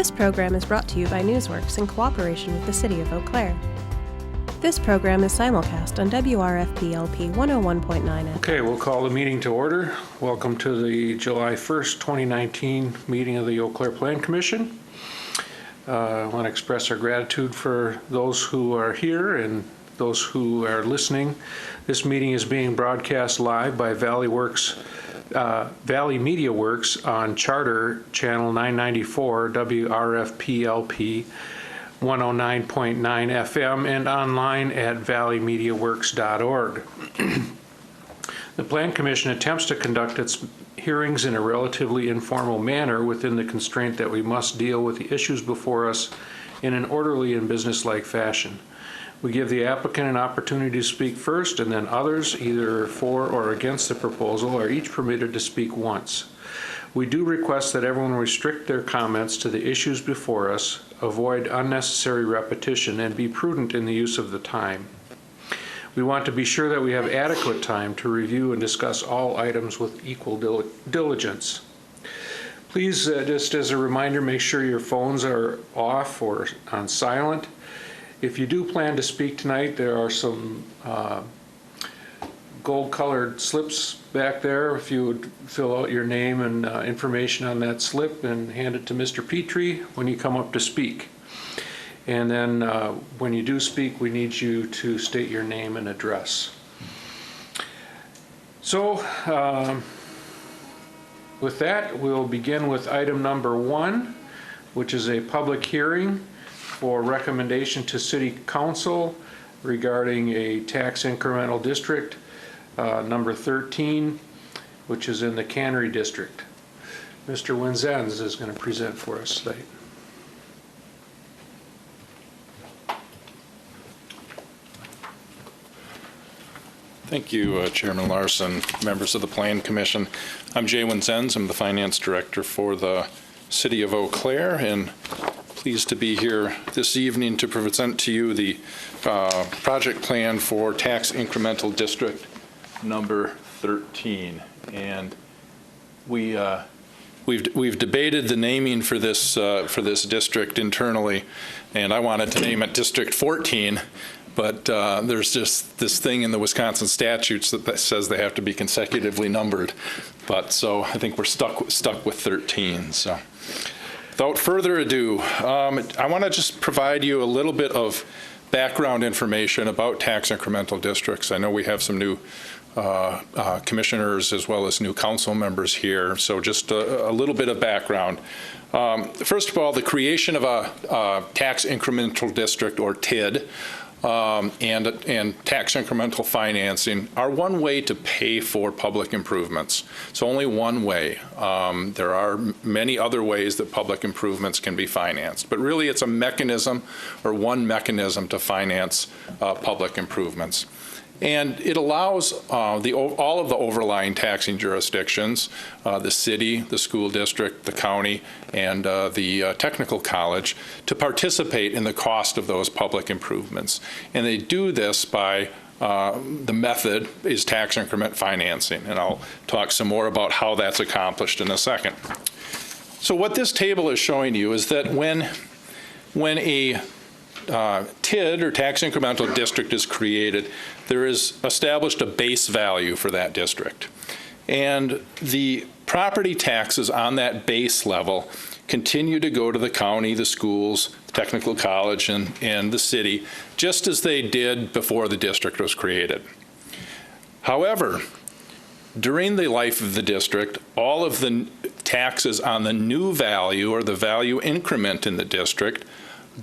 This program is brought to you by Newsworks in cooperation with the City of Eau Claire. This program is simulcast on WRFP-LP 101.9 FM. Okay, we'll call the meeting to order. Welcome to the July 1st, 2019 meeting of the Eau Claire Plan Commission. I want to express our gratitude for those who are here and those who are listening. This meeting is being broadcast live by Valley Media Works on Charter Channel 994 WRFP-LP 109.9 FM and online at valleymediaworks.org. The Plan Commission attempts to conduct its hearings in a relatively informal manner within the constraint that we must deal with the issues before us in an orderly and businesslike fashion. We give the applicant an opportunity to speak first, and then others, either for or against the proposal, are each permitted to speak once. We do request that everyone restrict their comments to the issues before us, avoid unnecessary repetition, and be prudent in the use of the time. We want to be sure that we have adequate time to review and discuss all items with equal diligence. Please, just as a reminder, make sure your phones are off or on silent. If you do plan to speak tonight, there are some gold-colored slips back there. If you would fill out your name and information on that slip and hand it to Mr. Petrie when you come up to speak. And then when you do speak, we need you to state your name and address. So with that, we'll begin with item number 1, which is a public hearing for recommendation to City Council regarding a tax incremental district, number 13, which is in the Cannery District. Mr. Winzenz is going to present for us tonight. Thank you, Chairman Larson, members of the Plan Commission. I'm Jay Winzenz. I'm the Finance Director for the City of Eau Claire, and pleased to be here this evening to present to you the project plan for Tax Incremental District number 13. And we've debated the naming for this district internally, and I wanted to name it District 14. But there's just this thing in the Wisconsin statutes that says they have to be consecutively numbered. But so I think we're stuck with 13. So without further ado, I want to just provide you a little bit of background information about tax incremental districts. I know we have some new commissioners as well as new council members here. So just a little bit of background. First of all, the creation of a tax incremental district, or TID, and tax incremental financing are one way to pay for public improvements. It's only one way. There are many other ways that public improvements can be financed, but really it's a mechanism, or one mechanism, to finance public improvements. And it allows all of the overlying taxing jurisdictions, the city, the school district, the county, and the technical college, to participate in the cost of those public improvements. And they do this by the method is tax increment financing, and I'll talk some more about how that's accomplished in a second. So what this table is showing you is that when a TID, or tax incremental district, is created, there is established a base value for that district. And the property taxes on that base level continue to go to the county, the schools, the technical college, and the city, just as they did before the district was created. However, during the life of the district, all of the taxes on the new value, or the value increment in the district,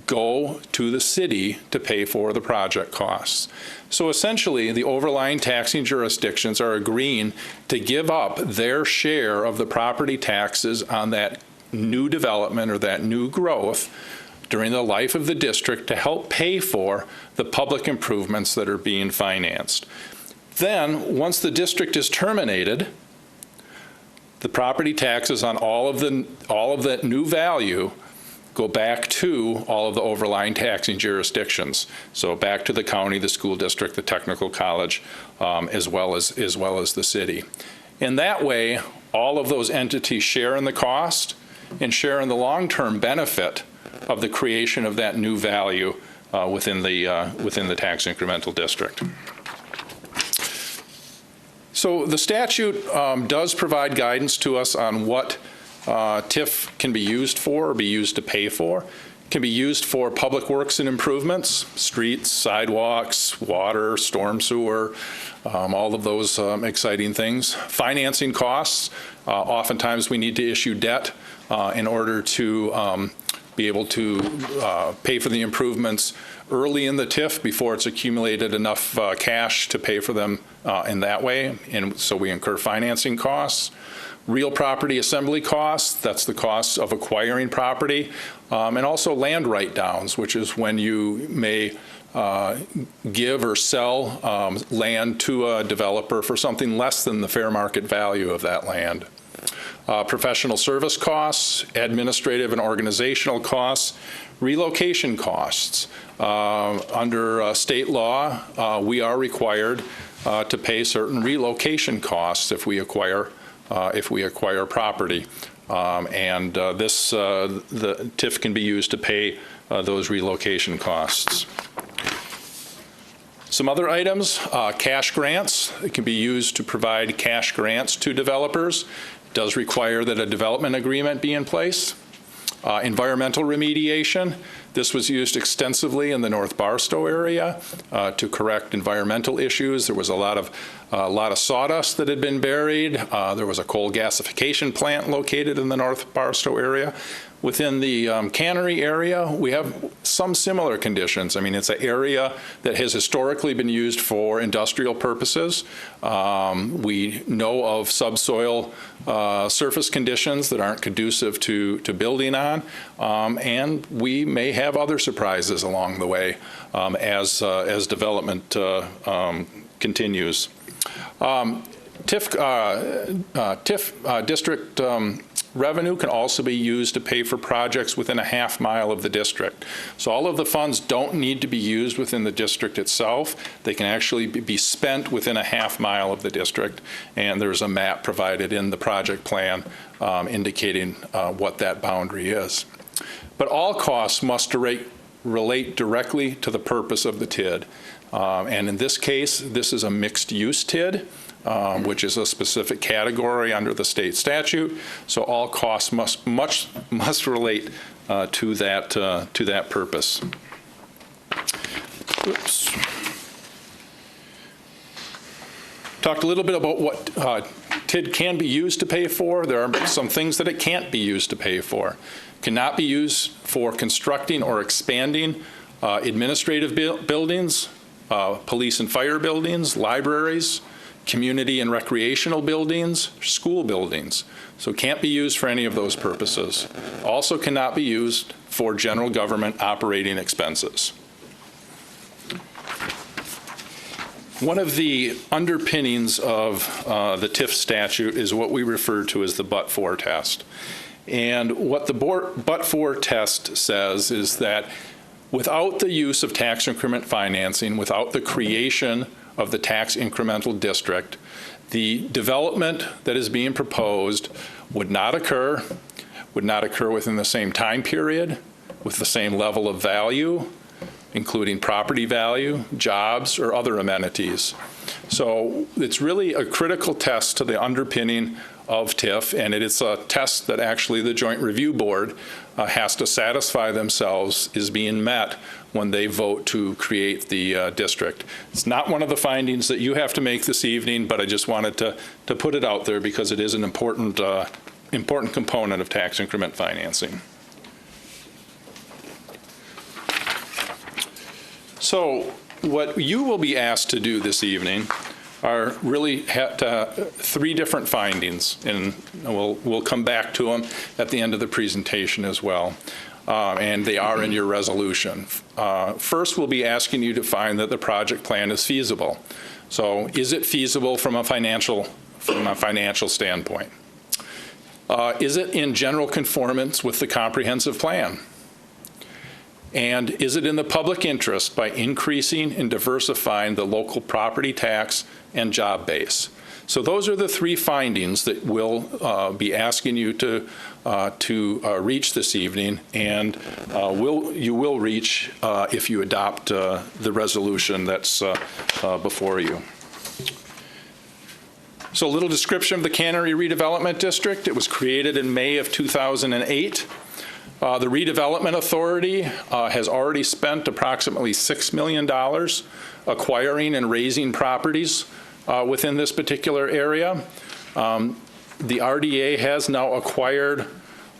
go to the city to pay for the project costs. So essentially, the overlying taxing jurisdictions are agreeing to give up their share of the property taxes on that new development, or that new growth, during the life of the district to help pay for the public improvements that are being financed. Then, once the district is terminated, the property taxes on all of that new value go back to all of the overlying taxing jurisdictions. So back to the county, the school district, the technical college, as well as the city. And that way, all of those entities share in the cost, and share in the long-term benefit of the creation of that new value within the tax incremental district. So the statute does provide guidance to us on what TIF can be used for or be used to pay for. It can be used for public works and improvements, streets, sidewalks, water, storm sewer, all of those exciting things. Financing costs, oftentimes we need to issue debt in order to be able to pay for the improvements early in the TIF before it's accumulated enough cash to pay for them in that way, and so we incur financing costs. Real property assembly costs, that's the cost of acquiring property, and also land write-downs, which is when you may give or sell land to a developer for something less than the fair market value of that land. Professional service costs, administrative and organizational costs, relocation costs. Under state law, we are required to pay certain relocation costs if we acquire property, and the TIF can be used to pay those relocation costs. Some other items, cash grants. It can be used to provide cash grants to developers. It does require that a development agreement be in place. Environmental remediation. This was used extensively in the North Barstow area to correct environmental issues. There was a lot of sawdust that had been buried. There was a coal gasification plant located in the North Barstow area. Within the cannery area, we have some similar conditions. I mean, it's an area that has historically been used for industrial purposes. We know of subsoil surface conditions that aren't conducive to building on, and we may have other surprises along the way as development continues. TIF district revenue can also be used to pay for projects within a half mile of the district. So all of the funds don't need to be used within the district itself. They can actually be spent within a half mile of the district, and there's a map provided in the project plan indicating what that boundary is. But all costs must relate directly to the purpose of the TID. And in this case, this is a mixed-use TID. Which is a specific category under the state statute. So all costs must relate to that purpose. Oops. Talked a little bit about what TID can be used to pay for. There are some things that it can't be used to pay for. Cannot be used for constructing or expanding administrative buildings, police and fire buildings, libraries, community and recreational buildings, school buildings. So it can't be used for any of those purposes. Also cannot be used for general government operating expenses. One of the underpinnings of the TIF statute is what we refer to as the but-for test. And what the but-for test says is that without the use of tax increment financing, without the creation of the tax incremental district, the development that is being proposed would not occur within the same time period, with the same level of value, including property value, jobs, or other amenities. So it's really a critical test to the underpinning of TIF, and it is a test that actually the Joint Review Board has to satisfy themselves is being met when they vote to create the district. It's not one of the findings that you have to make this evening, but I just wanted to put it out there because it is an important component of tax increment financing. So what you will be asked to do this evening are really three different findings, and we'll come back to them at the end of the presentation as well. And they are in your resolution. First, we'll be asking you to find that the project plan is feasible. So is it feasible from a financial standpoint? Is it in general conformance with the comprehensive plan? And is it in the public interest by increasing and diversifying the local property tax and job base? So those are the three findings that we'll be asking you to reach this evening, and you will reach if you adopt the resolution that's before you. So a little description of the Cannery Redevelopment District. It was created in May of 2008. The Redevelopment Authority has already spent approximately $6 million acquiring and raising properties within this particular area. The RDA has now acquired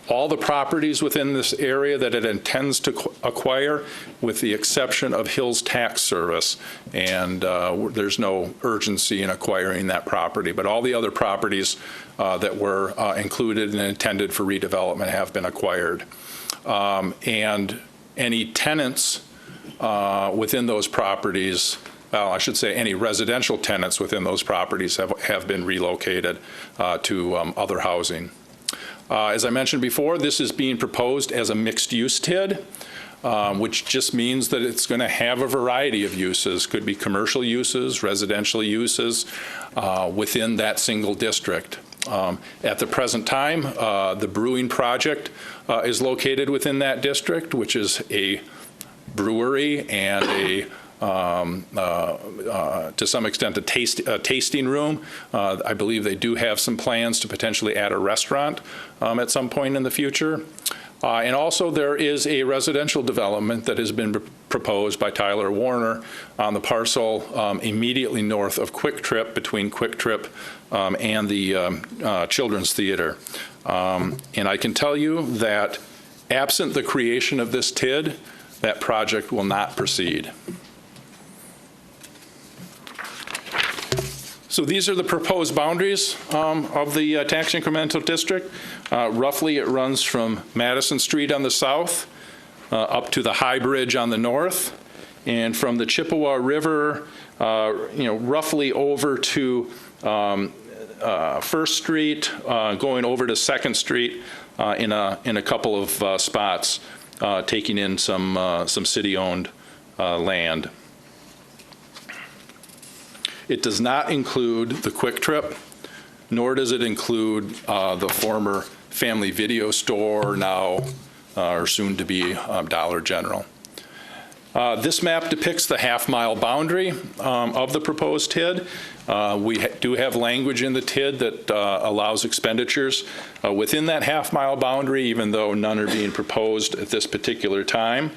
all the properties within this area that it intends to acquire, with the exception of Hills Tax Service. And there's no urgency in acquiring that property. But all the other properties that were included and intended for redevelopment have been acquired. And any tenants within those properties, well, I should say any residential tenants within those properties have been relocated to other housing. As I mentioned before, this is being proposed as a mixed-use TID, which just means that it's going to have a variety of uses. Could be commercial uses, residential uses within that single district. At the present time, the brewing project is located within that district, which is a brewery and a to some extent, a tasting room. I believe they do have some plans to potentially add a restaurant at some point in the future. And also there is a residential development that has been proposed by Tyler Warner on the parcel immediately north of Quick Trip, between Quick Trip and the Children's Theater. And I can tell you that absent the creation of this TID, that project will not proceed. So these are the proposed boundaries of the tax incremental district. Roughly, it runs from Madison Street on the south up to the High Bridge on the north, and from the Chippewa River, roughly over to First Street, going over to Second Street in a couple of spots, taking in some city-owned land. It does not include the Quick Trip, nor does it include the former Family Video Store, now or soon to be Dollar General. This map depicts the half-mile boundary of the proposed TID. We do have language in the TID that allows expenditures within that half-mile boundary, even though none are being proposed at this particular time.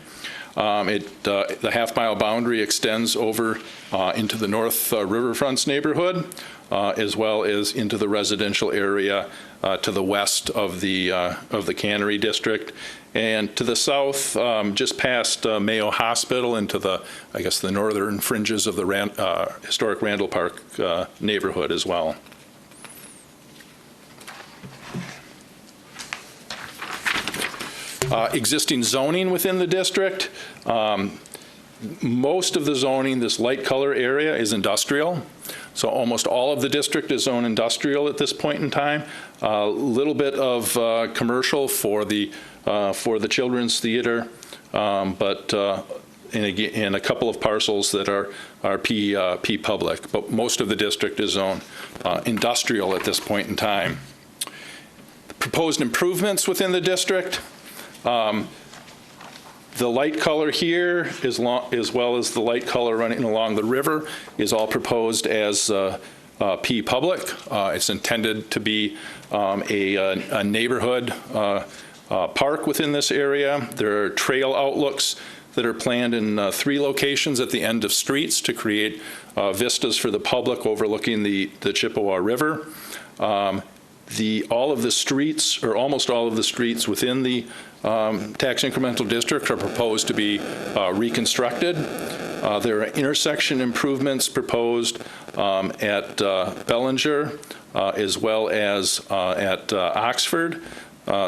The half-mile boundary extends over into the North Riverfronts neighborhood, as well as into the residential area to the west of the Cannery District, and to the south, just past Mayo Hospital, into the northern fringes of the historic Randall Park neighborhood as well. Existing zoning within the district. Most of the zoning, this light color area, is industrial. So almost all of the district is zoned industrial at this point in time. A little bit of commercial for the Children's Theater, but in a couple of parcels that are P public. But most of the district is zoned industrial at this point in time. The proposed improvements within the district. The light color here, as well as the light color running along the river, is all proposed as P public. It's intended to be a neighborhood park within this area. There are trail outlooks that are planned in 3 locations at the end of streets to create vistas for the public overlooking the Chippewa River. All of the streets, or almost all of the streets within the tax incremental district, are proposed to be reconstructed. There are intersection improvements proposed at Bellinger as well as at Oxford.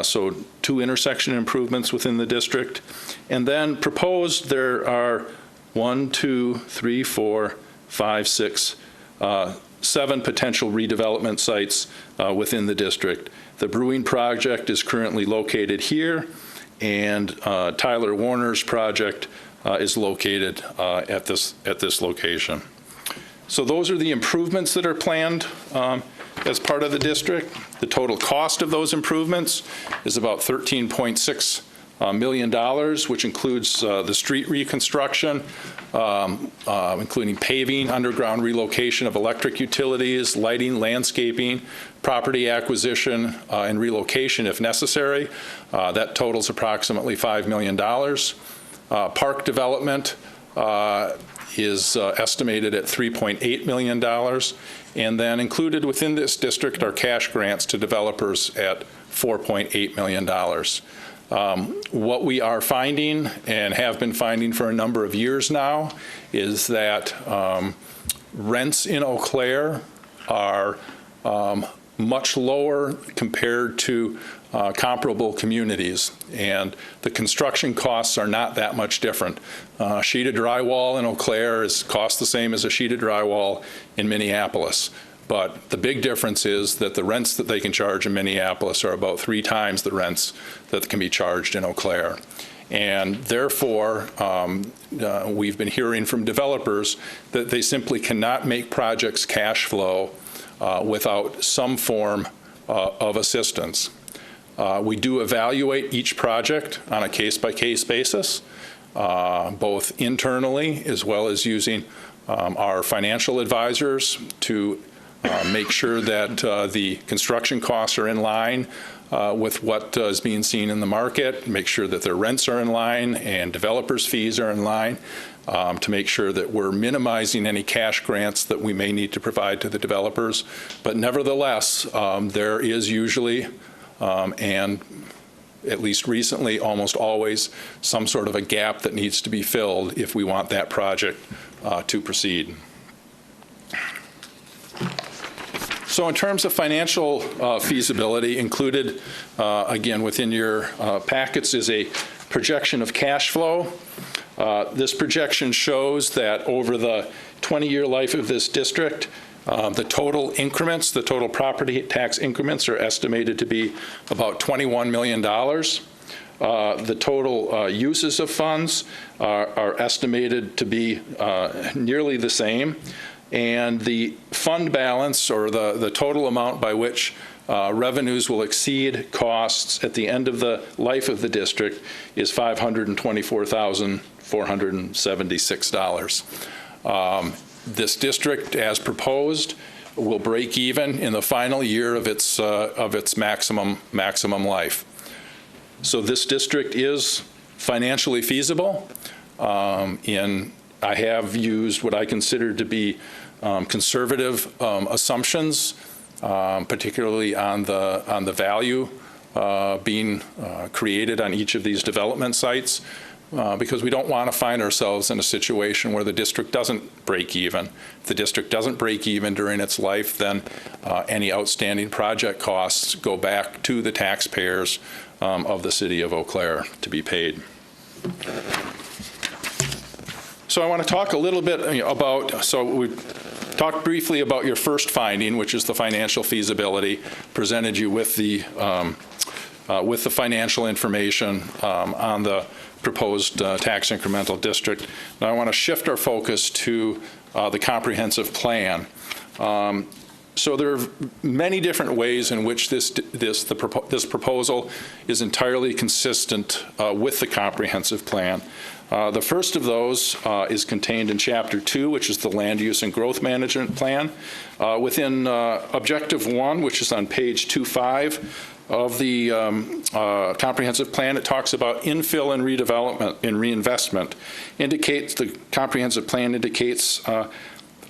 So 2 intersection improvements within the district. And then proposed, there are 1, 2, 3, 4, 5, 6, 7 potential redevelopment sites within the district. The brewing project is currently located here, and Tyler Warner's project is located at this location. So those are the improvements that are planned as part of the district. The total cost of those improvements is about $13.6 million, which includes the street reconstruction, including paving, underground relocation of electric utilities, lighting, landscaping, property acquisition, and relocation if necessary. That totals approximately $5 million. Park development is estimated at $3.8 million. And then included within this district are cash grants to developers at $4.8 million. What we are finding and have been finding for a number of years now is that rents in Eau Claire are much lower compared to comparable communities, and the construction costs are not that much different. Sheeted drywall in Eau Claire costs the same as a sheeted drywall in Minneapolis. But the big difference is that the rents that they can charge in Minneapolis are about 3 times the rents that can be charged in Eau Claire. And therefore, we've been hearing from developers that they simply cannot make projects cash flow without some form of assistance. We do evaluate each project on a case-by-case basis, both internally as well as using our financial advisors to make sure that the construction costs are in line with what is being seen in the market, make sure that their rents are in line and developers' fees are in line, to make sure that we're minimizing any cash grants that we may need to provide to the developers. But nevertheless, there is usually, and at least recently, almost always, some sort of a gap that needs to be filled if we want that project to proceed. So in terms of financial feasibility, included, again, within your packets is a projection of cash flow. This projection shows that over the 20-year life of this district, the total increments, the total property tax increments are estimated to be about $21 million. The total uses of funds are estimated to be nearly the same. And the fund balance, or the total amount by which revenues will exceed costs at the end of the life of the district, is $524,476. This district, as proposed, will break even in the final year of its maximum life. So this district is financially feasible. I have used what I consider to be conservative assumptions, particularly on the value being created on each of these development sites, because we don't want to find ourselves in a situation where the district doesn't break even. If the district doesn't break even during its life, then any outstanding project costs go back to the taxpayers of the city of Eau Claire to be paid. So I want to talk a little bit about, so we talked briefly about your first finding, which is the financial feasibility, presented you with the financial information on the proposed tax incremental district. Now I want to shift our focus to the comprehensive plan. So there are many different ways in which this proposal is entirely consistent with the comprehensive plan. The first of those is contained in Chapter 2, which is the Land Use and Growth Management Plan. Within Objective 1, which is on page 2.5 of the comprehensive plan, it talks about infill and redevelopment and reinvestment. The comprehensive plan indicates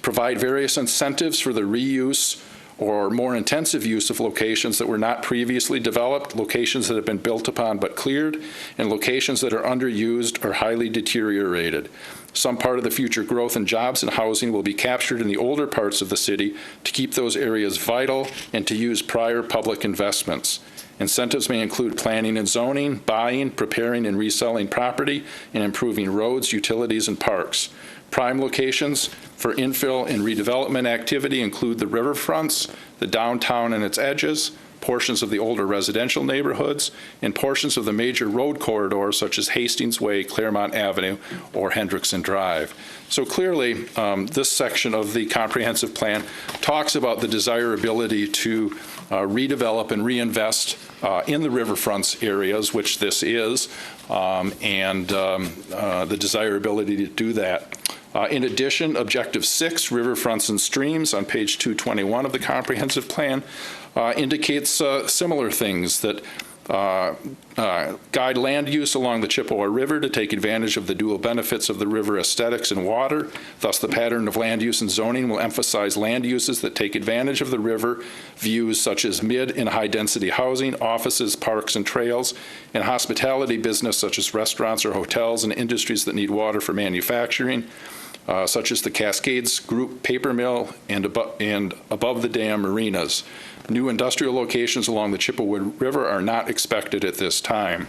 provide various incentives for the reuse or more intensive use of locations that were not previously developed, locations that have been built upon but cleared, and locations that are underused or highly deteriorated. Some part of the future growth in jobs and housing will be captured in the older parts of the city to keep those areas vital and to use prior public investments. Incentives may include planning and zoning, buying, preparing and reselling property, and improving roads, utilities, and parks. Prime locations for infill and redevelopment activity include the riverfronts, the downtown and its edges, portions of the older residential neighborhoods, and portions of the major road corridors such as Hastings Way, Claremont Avenue, or Hendrickson Drive. So clearly, this section of the comprehensive plan talks about the desirability to redevelop and reinvest in the riverfronts areas, which this is, and the desirability to do that. In addition, Objective 6, Riverfronts and Streams, on page 221 of the comprehensive plan, indicates similar things that guide land use along the Chippewa River to take advantage of the dual benefits of the river aesthetics and water. Thus, the pattern of land use and zoning will emphasize land uses that take advantage of the river views such as mid and high-density housing, offices, parks, and trails, and hospitality business such as restaurants or hotels and industries that need water for manufacturing, such as the Cascades Group paper mill and above the dam marinas. New industrial locations along the Chippewa River are not expected at this time.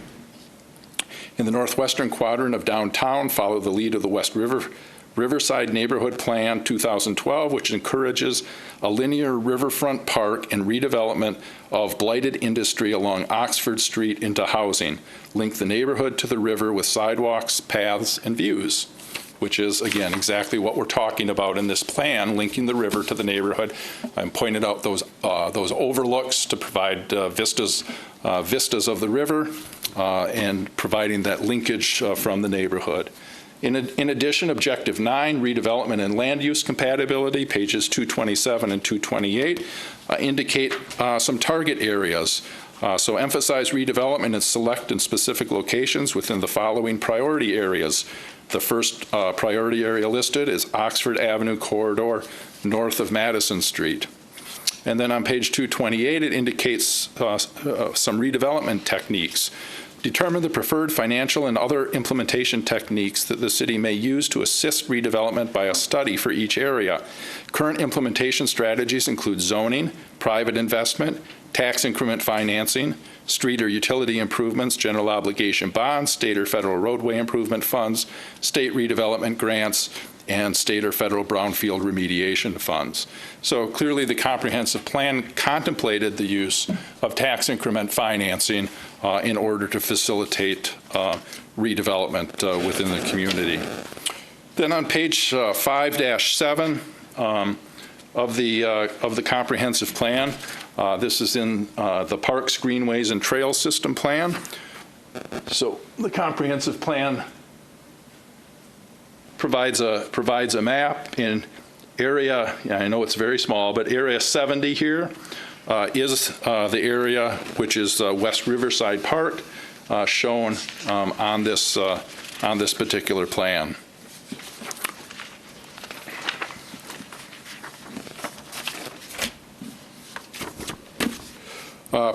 In the northwestern quadrant of downtown, follow the lead of the West Riverside Neighborhood Plan 2012, which encourages a linear riverfront park and redevelopment of blighted industry along Oxford Street into housing. Link the neighborhood to the river with sidewalks, paths, and views, which is, again, exactly what we're talking about in this plan, linking the river to the neighborhood. I pointed out those overlooks to provide vistas of the river and providing that linkage from the neighborhood. In addition, Objective 9, Redevelopment and Land Use Compatibility, pages 227 and 228, indicate some target areas. So emphasize redevelopment in select and specific locations within the following priority areas. The first priority area listed is Oxford Avenue corridor north of Madison Street. And then on page 228, it indicates some redevelopment techniques. Determine the preferred financial and other implementation techniques that the city may use to assist redevelopment by a study for each area. Current implementation strategies include zoning, private investment, tax increment financing, street or utility improvements, general obligation bonds, state or federal roadway improvement funds, state redevelopment grants, and state or federal brownfield remediation funds. So clearly the comprehensive plan contemplated the use of tax increment financing in order to facilitate redevelopment within the community. Then on page 5-7 of the comprehensive plan, this is in the Parks, Greenways, and Trails System Plan. So the comprehensive plan provides a map in area, I know it's very small, but area 70 here is the area which is West Riverside Park, shown on this particular plan.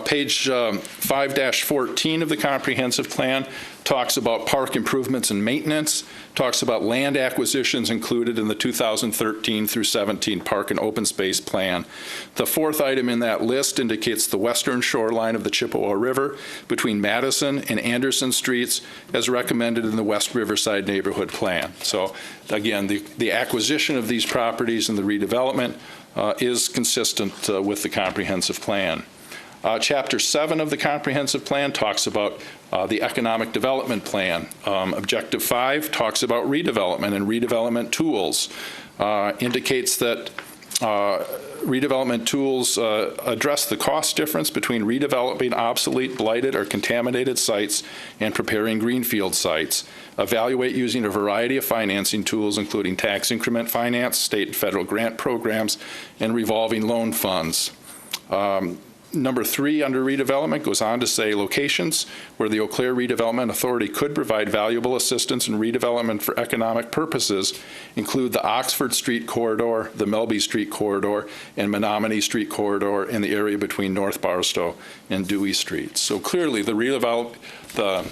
Page 5-14 of the comprehensive plan talks about park improvements and maintenance, talks about land acquisitions included in the 2013 through 17 park and open space plan. The fourth item in that list indicates the western shoreline of the Chippewa River between Madison and Anderson Streets as recommended in the West Riverside Neighborhood Plan. So again, the acquisition of these properties and the redevelopment is consistent with the comprehensive plan. Chapter 7 of the comprehensive plan talks about the economic development plan. Objective 5 talks about redevelopment and redevelopment tools. Indicates that redevelopment tools address the cost difference between redeveloping obsolete, blighted, or contaminated sites and preparing greenfield sites. Evaluate using a variety of financing tools, including tax increment finance, state and federal grant programs, and revolving loan funds. Number 3 under redevelopment goes on to say locations where the Eau Claire Redevelopment Authority could provide valuable assistance in redevelopment for economic purposes include the Oxford Street corridor, the Melby Street corridor, and Menominee Street corridor in the area between North Barstow and Dewey Streets. So clearly the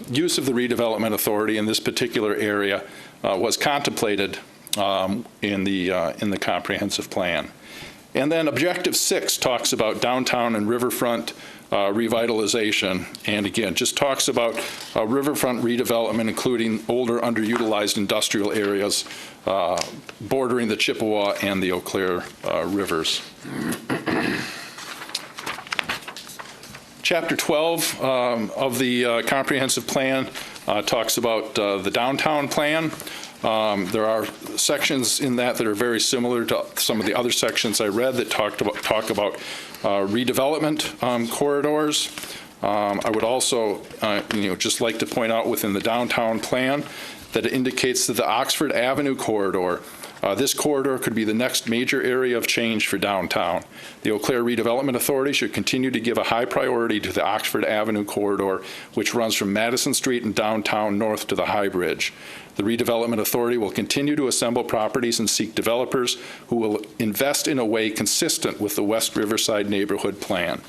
use of the Redevelopment Authority in this particular area was contemplated in the comprehensive plan. And then Objective 6 talks about downtown and riverfront revitalization, and again, just talks about riverfront redevelopment, including older underutilized industrial areas bordering the Chippewa and the Eau Claire rivers. Chapter 12 of the comprehensive plan talks about the downtown plan. There are sections in that are very similar to some of the other sections I read that talk about redevelopment corridors. I would also, just like to point out within the downtown plan that it indicates that the Oxford Avenue corridor, this corridor could be the next major area of change for downtown. The Eau Claire Redevelopment Authority should continue to give a high priority to the Oxford Avenue corridor, which runs from Madison Street and downtown north to the High Bridge. The Redevelopment Authority will continue to assemble properties and seek developers who will invest in a way consistent with the West Riverside Neighborhood Plan.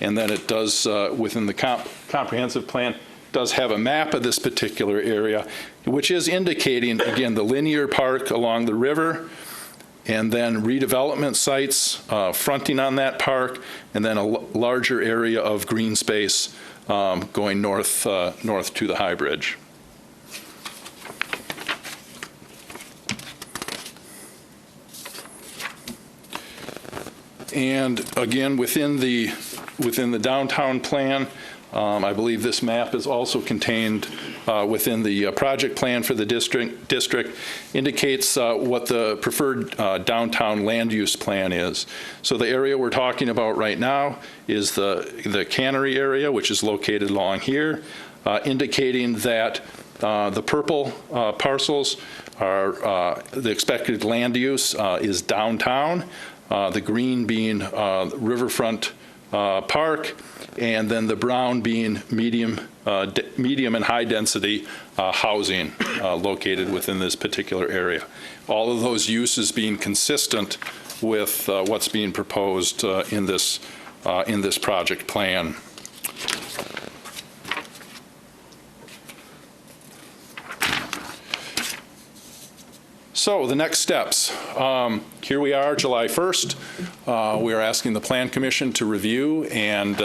And then it does, within the comprehensive plan, does have a map of this particular area, which is indicating, again, the linear park along the river, and then redevelopment sites fronting on that park, and then a larger area of green space going north to the High Bridge. And again, within the downtown plan, I believe this map is also contained within the project plan for the district, indicates what the preferred downtown land use plan is. So the area we're talking about right now is the cannery area, which is located along here, indicating that the purple parcels are the expected land use is downtown, the green being riverfront park, and then the brown being medium and high density housing located within this particular area. All of those uses being consistent with what's being proposed in this project plan. So the next steps. Here we are, July 1st. We are asking the Plan Commission to review and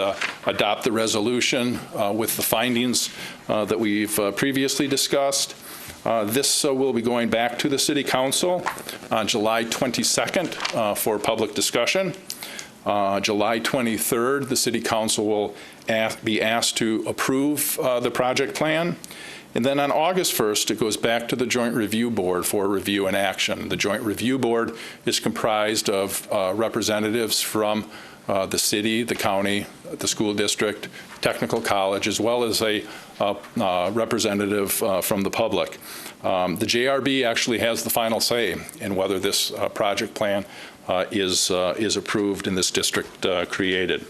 adopt the resolution with the findings that we've previously discussed. This will be going back to the City Council on July 22nd for public discussion. July 23rd, the City Council will be asked to approve the project plan. And then on August 1st, it goes back to the Joint Review Board for review and action. The Joint Review Board is comprised of representatives from the city, the county, the school district, technical college, as well as a representative from the public. The JRB actually has the final say in whether this project plan is approved in this district created.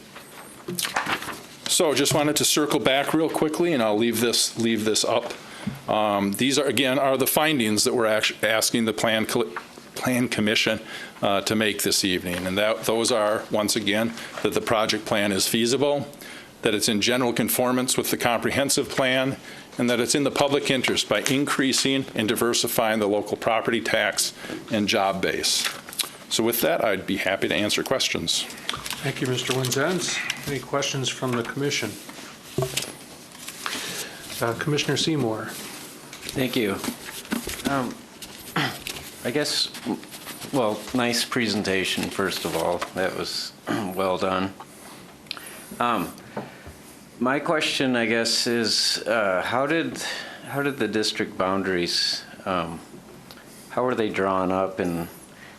So just wanted to circle back real quickly, and I'll leave this up. These are the findings that we're asking the Plan Commission to make this evening, and those are, once again, that the project plan is feasible, that it's in general conformance with the comprehensive plan, and that it's in the public interest by increasing and diversifying the local property tax and job base. So with that, I'd be happy to answer questions. Thank you, Mr. Wintzenz. Any questions from the commission? Commissioner Seymour. Thank you. I guess, well, nice presentation, first of all. That was well done. My question, I guess, is how did the district boundaries, how were they drawn up? And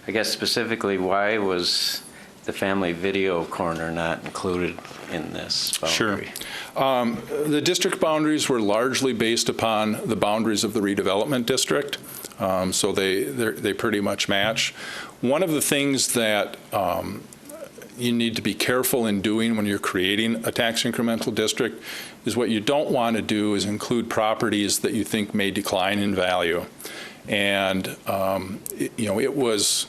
I guess specifically, why was the family video corner not included in this boundary? Sure. The district boundaries were largely based upon the boundaries of the redevelopment district, so they pretty much match. One of the things that you need to be careful in doing when you're creating a tax incremental district is what you don't want to do is include properties that you think may decline in value. And it was,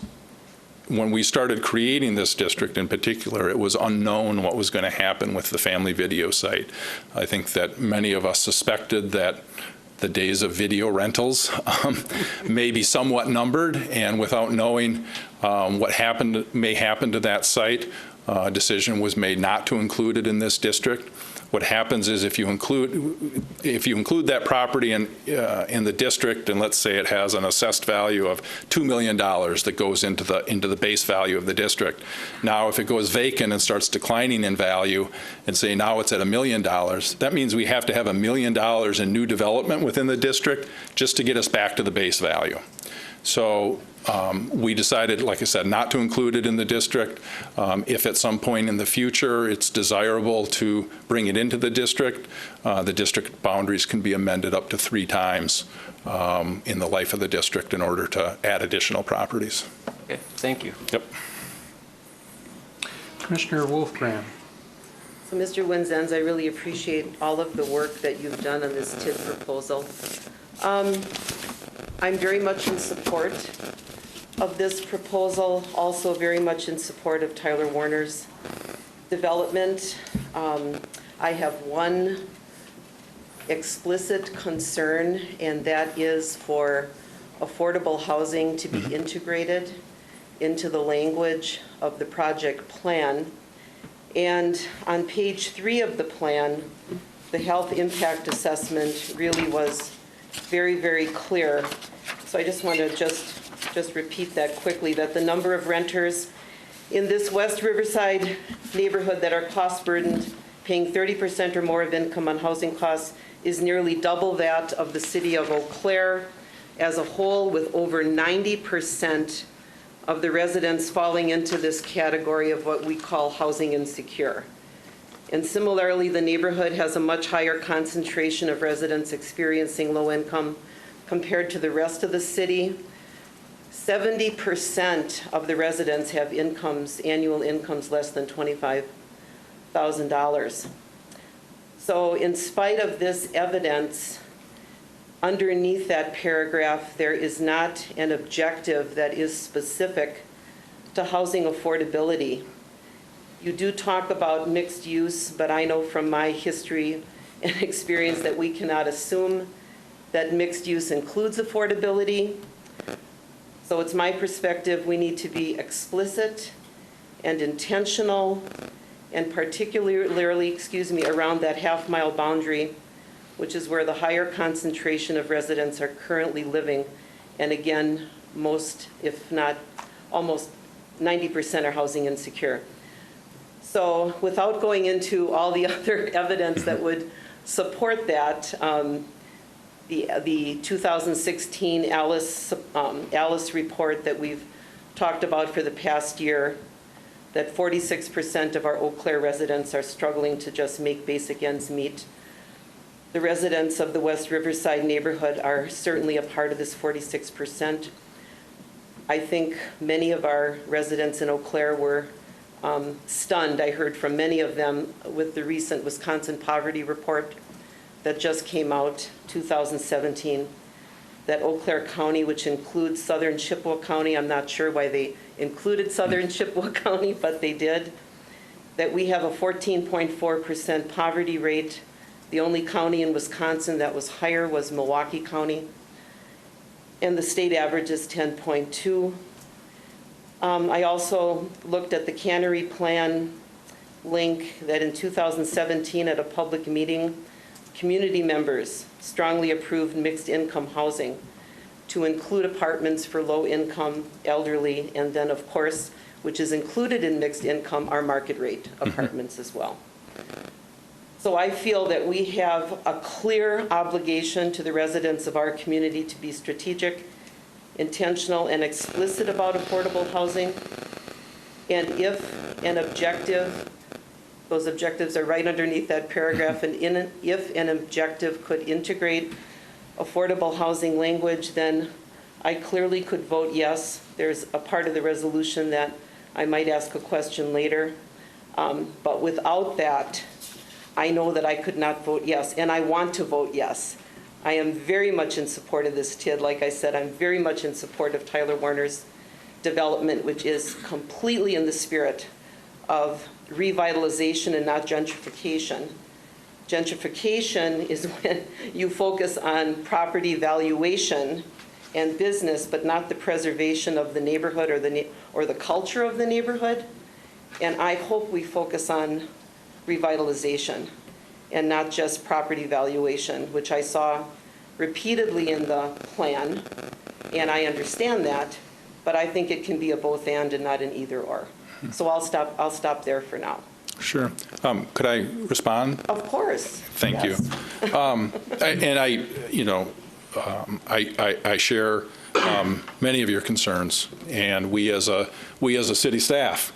when we started creating this district in particular, it was unknown what was going to happen with the family video site. I think that many of us suspected that the days of video rentals may be somewhat numbered, and without knowing what may happen to that site, a decision was made not to include it in this district. What happens is if you include that property in the district, and let's say it has an assessed value of $2 million that goes into the base value of the district. Now, if it goes vacant and starts declining in value, and say now it's at $1 million, that means we have to have $1 million in new development within the district just to get us back to the base value. So we decided, like I said, not to include it in the district. If at some point in the future it's desirable to bring it into the district boundaries can be amended up to 3 times in the life of the district in order to add additional properties. Okay, thank you. Yep. Commissioner Wolfgram. So, Mr. Winzenz, I really appreciate all of the work that you've done on this TID proposal. I'm very much in support of this proposal, also very much in support of Tyler Warner's development. I have one explicit concern, and that is for affordable housing to be integrated into the language of the project plan. And on page 3 of the plan, the health impact assessment really was very, very clear. So I just want to just repeat that quickly, that the number of renters in this West Riverside neighborhood that are cost burdened, paying 30% or more of income on housing costs, is nearly double that of the city of Eau Claire as a whole, with over 90% of the residents falling into this category of what we call housing insecure. And similarly, the neighborhood has a much higher concentration of residents experiencing low income compared to the rest of the city. 70% of the residents have annual incomes less than $25,000. So in spite of this evidence, underneath that paragraph, there is not an objective that is specific to housing affordability. You do talk about mixed use, but I know from my history and experience that we cannot assume that mixed use includes affordability. So it's my perspective we need to be explicit and intentional, and particularly, around that half-mile boundary, which is where the higher concentration of residents are currently living. And again, most, if not almost 90% are housing insecure. So without going into all the other evidence that would support that, the 2016 Alice report that we've talked about for the past year, that 46% of our Eau Claire residents are struggling to just make basic ends meet. The residents of the West Riverside neighborhood are certainly a part of this 46%. I think many of our residents in Eau Claire were stunned. I heard from many of them with the recent Wisconsin Poverty Report that just came out, 2017, that Eau Claire County, which includes southern Chippewa County, I'm not sure why they included southern Chippewa County, but they did, that we have a 14.4% poverty rate. The only county in Wisconsin that was higher was Milwaukee County, and the state average is 10.2. I also looked at the cannery plan link that in 2017 at a public meeting, community members strongly approved mixed income housing to include apartments for low income, elderly, and then of course, which is included in mixed income, are market rate apartments as well. So I feel that we have a clear obligation to the residents of our community to be strategic, intentional, and explicit about affordable housing. And if an objective, those objectives are right underneath that paragraph, and if an objective could integrate affordable housing language, then I clearly could vote yes. There's a part of the resolution that I might ask a question later. But without that, I know that I could not vote yes, and I want to vote yes. I am very much in support of this TID. Like I said, I'm very much in support of Tyler Warner's development, which is completely in the spirit of revitalization and not gentrification. Gentrification is when you focus on property valuation and business, but not the preservation of the neighborhood or the culture of the neighborhood. And I hope we focus on revitalization. and not just property valuation, which I saw repeatedly in the plan, and I understand that, but I think it can be a both and not an either or. So I'll stop there for now. Sure. Could I respond? Of course. Thank you. I share many of your concerns, and we as a city staff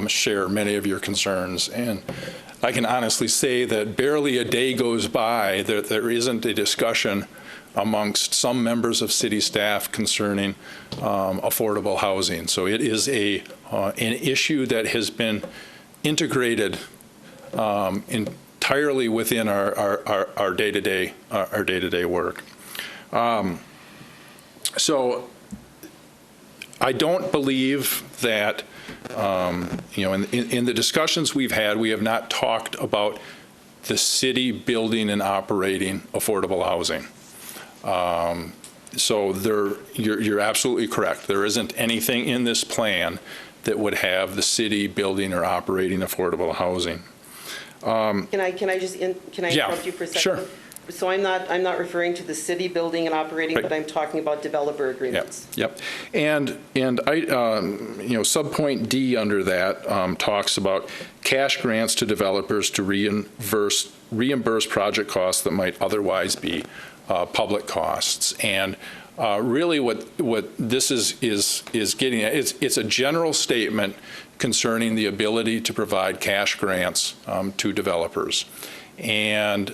share many of your concerns. And I can honestly say that barely a day goes by that there isn't a discussion amongst some members of city staff concerning affordable housing. So it is an issue that has been integrated entirely within our day-to-day work. So I don't believe that, in the discussions we've had, we have not talked about the city building and operating affordable housing. So you're absolutely correct. There isn't anything in this plan that would have the city building or operating affordable housing. Can I interrupt you for a second? Sure. So I'm not referring to the city building and operating, Right. but I'm talking about developer agreements. Yep. And I, subpoint D under that talks about cash grants to developers to reimburse project costs that might otherwise be public costs. And really what this is getting at, it's a general statement concerning the ability to provide cash grants to developers. And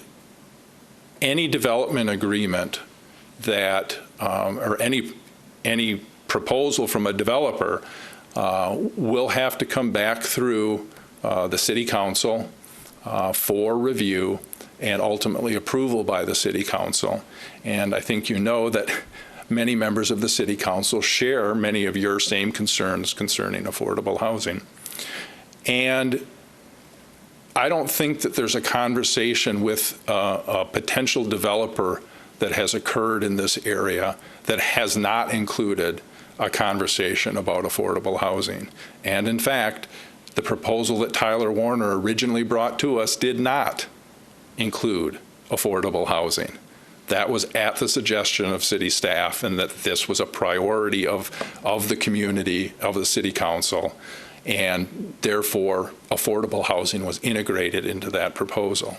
any development agreement that, or any proposal from a developer will have to come back through the city council for review and ultimately approval by the city council. And I think you know that many members of the city council share many of your same concerns concerning affordable housing. And I don't think that there's a conversation with a potential developer that has occurred in this area that has not included a conversation about affordable housing. And in fact, the proposal that Tyler Warner originally brought to us did not include affordable housing. That was at the suggestion of city staff, and that this was a priority of the community, of the city council. And therefore, affordable housing was integrated into that proposal.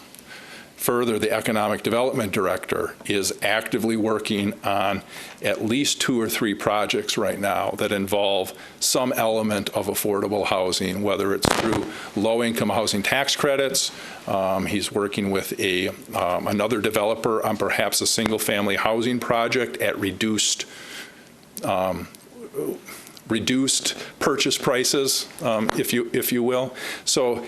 Further, the economic development director is actively working on at least 2 or 3 projects right now that involve some element of affordable housing, whether it's through low-income housing tax credits. He's working with another developer on perhaps a single-family housing project at reduced purchase prices, if you will. So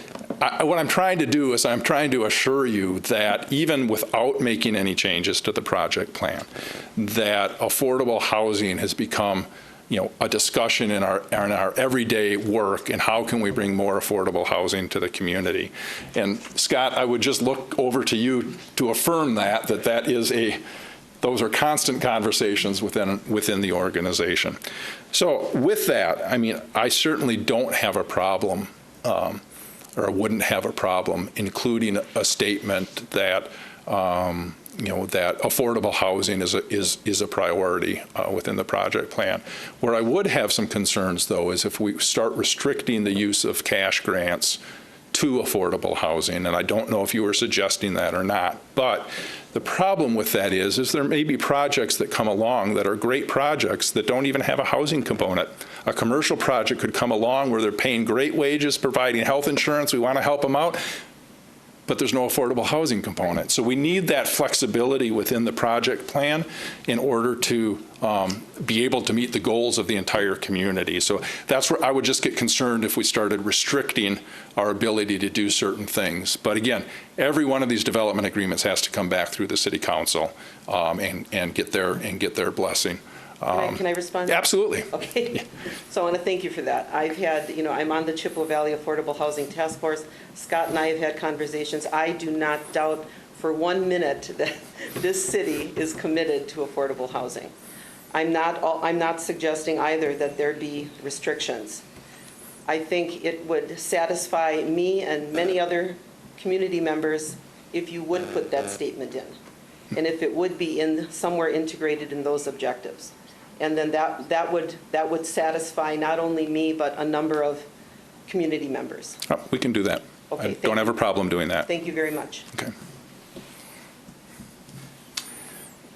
what I'm trying to do is I'm trying to assure you that even without making any changes to the project plan, that affordable housing has become a discussion in our everyday work, and how can we bring more affordable housing to the community. And Scott, I would just look over to you to affirm that those are constant conversations within the organization. So with that, I mean, I certainly don't have a problem, or wouldn't have a problem including a statement that that affordable housing is a priority within the project plan. Where I would have some concerns, though, is if we start restricting the use of cash grants to affordable housing, and I don't know if you were suggesting that or not, but the problem with that is there may be projects that come along that are great projects that don't even have a housing component. A commercial project could come along where they're paying great wages, providing health insurance, we want to help them out, but there's no affordable housing component. So we need that flexibility within the project plan in order to be able to meet the goals of the entire community. So that's where I would just get concerned if we started restricting our ability to do certain things. But again, every one of these development agreements has to come back through the city council and get their blessing. Can I respond? Absolutely. Okay. So I want to thank you for that. I've had, I'm on the Chippewa Valley Affordable Housing Task Force. Scott and I have had conversations. I do not doubt for 1 minute that this city is committed to affordable housing. I'm not suggesting either that there be restrictions. I think it would satisfy me and many other community members if you would put that statement in, and if it would be in, somewhere integrated in those objectives. And then that would satisfy not only me, but a number of community members. Oh, we can do that. Okay, I thank don't have a you. problem doing that. Thank you very much. Okay.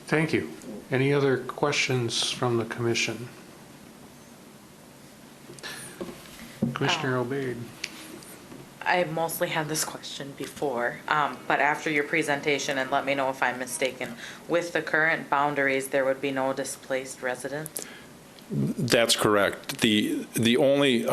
Thank you. Any other questions from the commission? Commissioner Obaid. I mostly had this question before, but after your presentation, and let me know if I'm mistaken, with the current boundaries, there would be no displaced residents? That's correct. The only,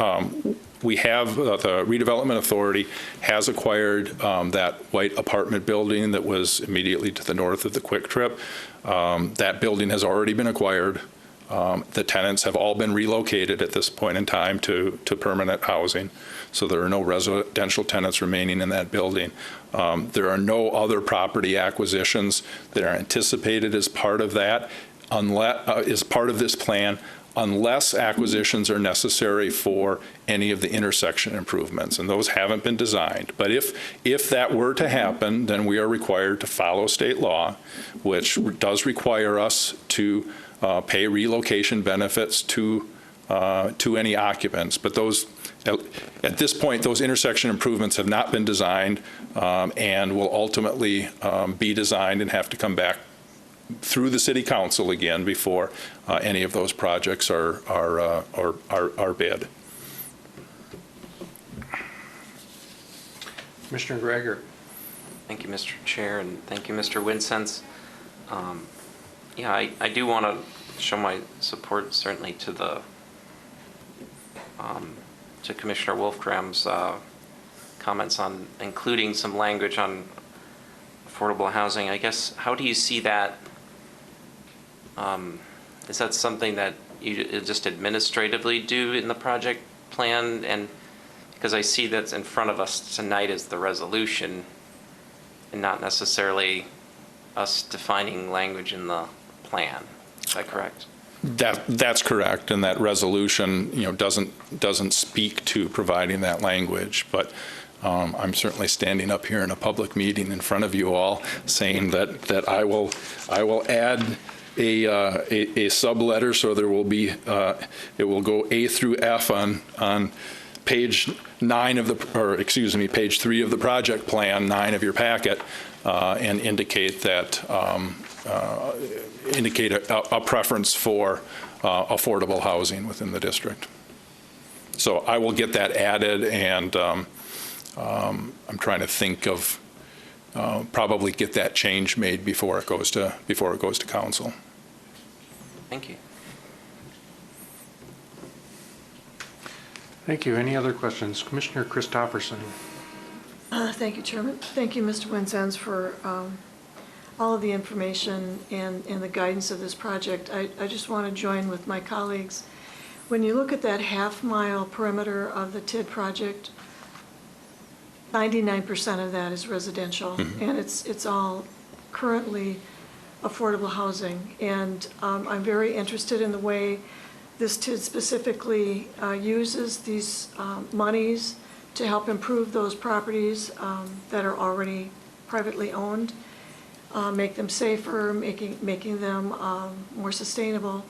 we have, the redevelopment authority has acquired that white apartment building that was immediately to the north of the Quick Trip. That building has already been acquired. The tenants have all been relocated at this point in time to permanent housing, so there are no residential tenants remaining in that building. There are no other property acquisitions that are anticipated as part of that, unless, as part of this plan, unless acquisitions are necessary for any of the intersection improvements, and those haven't been designed. But if that were to happen, then we are required to follow state law, which does require us to pay relocation benefits to any occupants. But those, at this point, those intersection improvements have not been designed and will ultimately be designed and have to come back through the city council again before any of those projects are bid. Commissioner Gregor. Thank you, Mr. Chair, and thank you, Mr. Wincenz. Yeah, I do want to show my support certainly to the to Commissioner Wolfgram's comments on including some language on affordable housing. I guess, how do you see that? Is that something that you just administratively do in the project plan? And because I see that's in front of us tonight is the resolution and not necessarily us defining language in the plan. Is that correct? That's correct, and that resolution, doesn't speak to providing that language, but I'm certainly standing up here in a public meeting in front of you all saying that I will add a subletter, so there will be it will go A through F on page 9 of the, or excuse me, page 3 of the project plan, 9 of your packet, and indicate that indicate a preference for affordable housing within the district. So I will get that added, and I'm trying to think of probably get that change made before it goes to council. Thank you. Thank you. Any other questions? Commissioner Christopherson. Thank you, Chairman. Thank you, Mr. Wincenz, for all of the information and the guidance of this project. I just want to join with my colleagues. When you look at that half-mile perimeter of the TID project, 99% of that is residential, and it's all currently affordable housing. And I'm very interested in the way this TID specifically uses these monies to help improve those properties that are already privately owned, make them safer, making them more sustainable.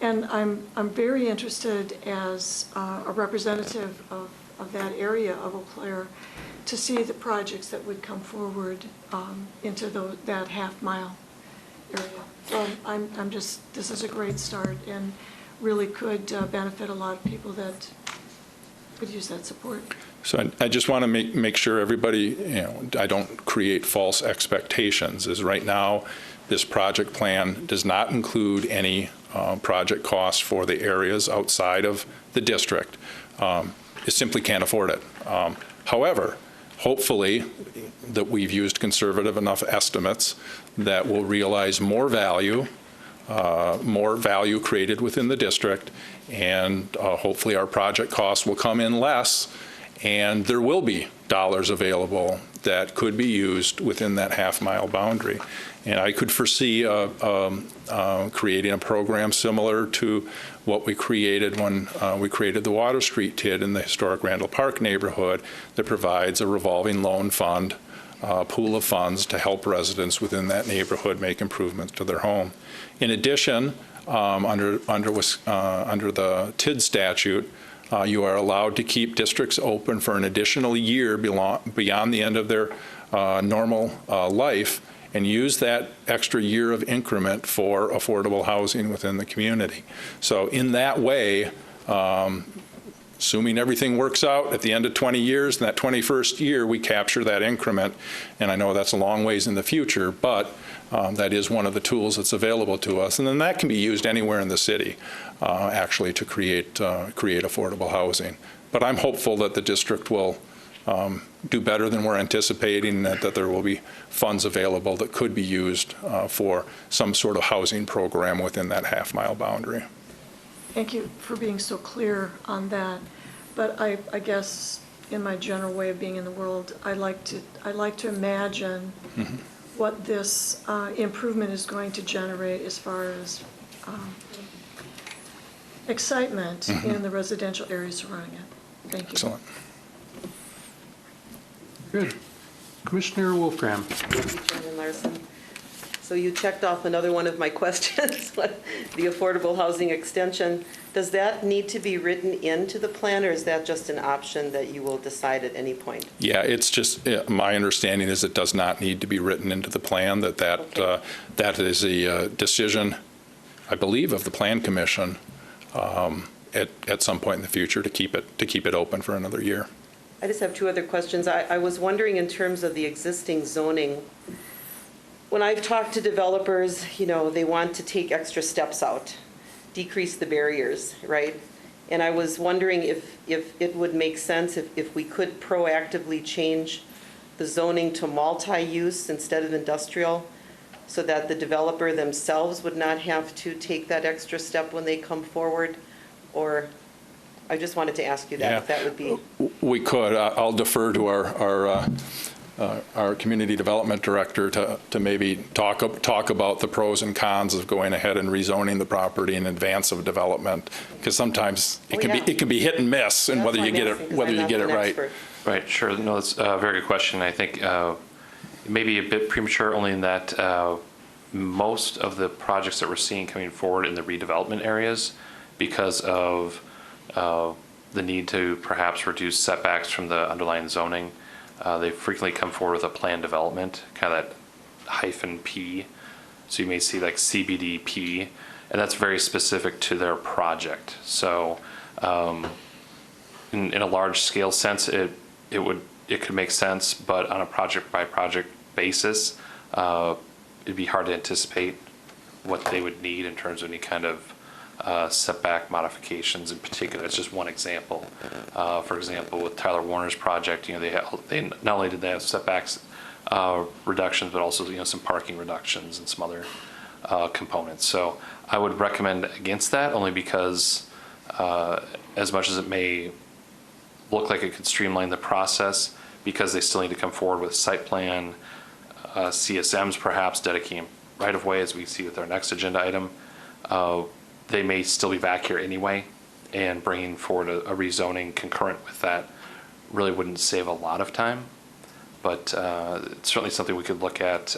And I'm very interested as a representative of that area of Eau Claire to see the projects that would come forward into that half-mile area. So I'm just, this is a great start and really could benefit a lot of people that could use that support. So I just want to make sure everybody, I don't create false expectations. As right now, this project plan does not include any project costs for the areas outside of the district. It simply can't afford it. However, hopefully that we've used conservative enough estimates that will realize more value created within the district, and hopefully our project costs will come in less, and there will be dollars available that could be used within that half-mile boundary. And I could foresee creating a program similar to what we created when we created the Water Street TID in the historic Randall Park neighborhood that provides a revolving loan fund pool of funds to help residents within that neighborhood make improvements to their home. In addition, under the TID statute, you are allowed to keep districts open for an additional year beyond the end of their normal life, and use that extra year of increment for affordable housing within the community. So in that way, assuming everything works out at the end of 20 years, in that 21st year, we capture that increment. And I know that's a long ways in the future, but that is one of the tools that's available to us. And then that can be used anywhere in the city, actually, to create affordable housing. But I'm hopeful that the district will do better than we're anticipating, that there will be funds available that could be used for some sort of housing program within that half-mile boundary. Thank you for being so clear on that. But I guess in my general way of being in the world, I like to imagine what this improvement is going to generate as far as excitement in the residential areas surrounding it. Thank you. Excellent. Good. Commissioner Wolfgram. Chairman Larson. So you checked off another one of my questions, the affordable housing extension. Does that need to be written into the plan, or is that just an option that you will decide at any point? Yeah, it's just, my understanding is it does not need to be written into the plan, that is a decision, I believe, of the Plan Commission at some point in the future to keep it open for another year. I just have two other questions. I was wondering, in terms of the existing zoning, when I've talked to developers, they want to take extra steps out, decrease the barriers, right? And I was wondering if it would make sense if we could proactively change the zoning to multi-use instead of industrial, so that the developer themselves would not have to take that extra step when they come forward. Or I just wanted to ask you that, if that would be. We could. I'll defer to our community development director to maybe talk about the pros and cons of going ahead and rezoning the property in advance of development, because sometimes it can be hit and miss, and whether you get it right. Expert. Right, sure. No, that's a very good question. I think it may be a bit premature, only in that most of the projects that we're seeing coming forward in the redevelopment areas, because of the need to perhaps reduce setbacks from the underlying zoning, they frequently come forward with a planned development, kind of that -P. So you may see like CBDP, and that's very specific to their project. So in a large scale sense, it could make sense, but on a project by project basis, it'd be hard to anticipate what they would need in terms of any kind of setback modifications in particular. It's just one example. For example, with Tyler Warner's project, they not only did they have setbacks reductions, but also some parking reductions and some other components. So I would recommend against that, only because as much as it may look like it could streamline the process, because they still need to come forward with site plan, CSMs perhaps dedicating right of way, as we see with our next agenda item. They may still be back here anyway, and bringing forward a rezoning concurrent with that really wouldn't save a lot of time. But it's certainly something we could look at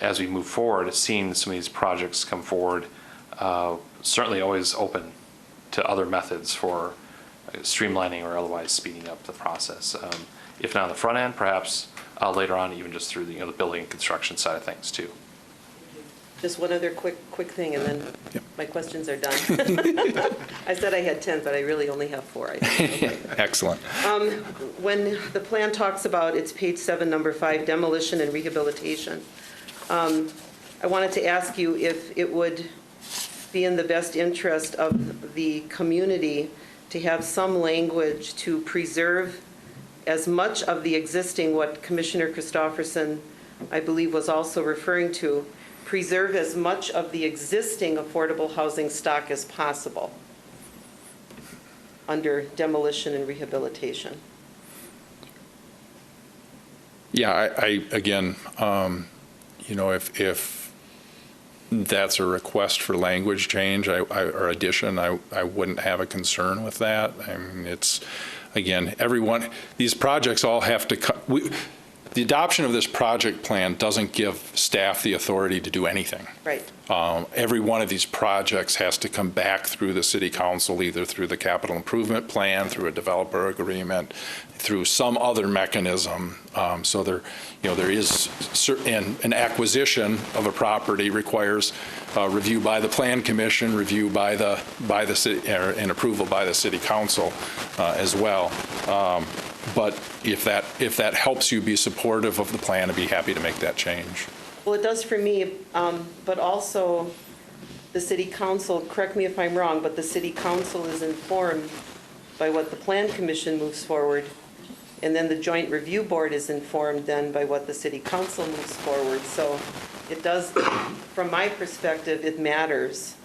as we move forward, seeing some of these projects come forward. Certainly always open to other methods for streamlining or otherwise speeding up the process. If not on the front end, perhaps later on, even just through the building and construction side of things too. Just one other quick thing, and then my questions are done. I said I had 10, but I really only have 4. I think. Excellent. When the plan talks about, it's page 7, number 5, demolition and rehabilitation, I wanted to ask you if it would be in the best interest of the community to have some language to preserve as much of the existing, what Commissioner Christopherson, I believe, was also referring to, preserve as much of the existing affordable housing stock as possible under demolition and rehabilitation. Yeah, again, if that's a request for language change or addition, I wouldn't have a concern with that. I mean, it's, again, these projects all have to the adoption of this project plan doesn't give staff the authority to do anything. Right. Every one of these projects has to come back through the city council, either through the capital improvement plan, through a developer agreement, through some other mechanism. So there is an acquisition of a property requires review by the plan commission, review by the city, and approval by the city council as well. But if that helps you be supportive of the plan, I'd be happy to make that change. Well, it does for me, but also the city council, correct me if I'm wrong, but the city council is informed by what the plan commission moves forward, and then the joint review board is informed then by what the city council moves forward. So it does, from my perspective, it matters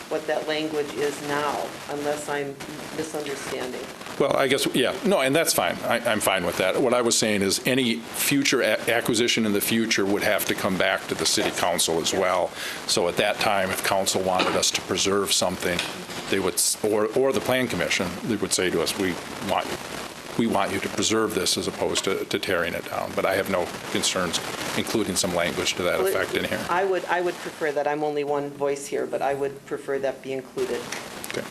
what that language is now, unless I'm misunderstanding. Well, I guess, yeah, no, and that's fine. I'm fine with that. What I was saying is any future acquisition in the future would have to come back to the city council as well. So at that time, if council wanted us to preserve something, they would, or the plan commission, they would say to us, we want you to preserve this as opposed to tearing it down. But I have no concerns including some language to that effect in here. I would prefer that. I'm only one voice here, but I would prefer that be included. Okay.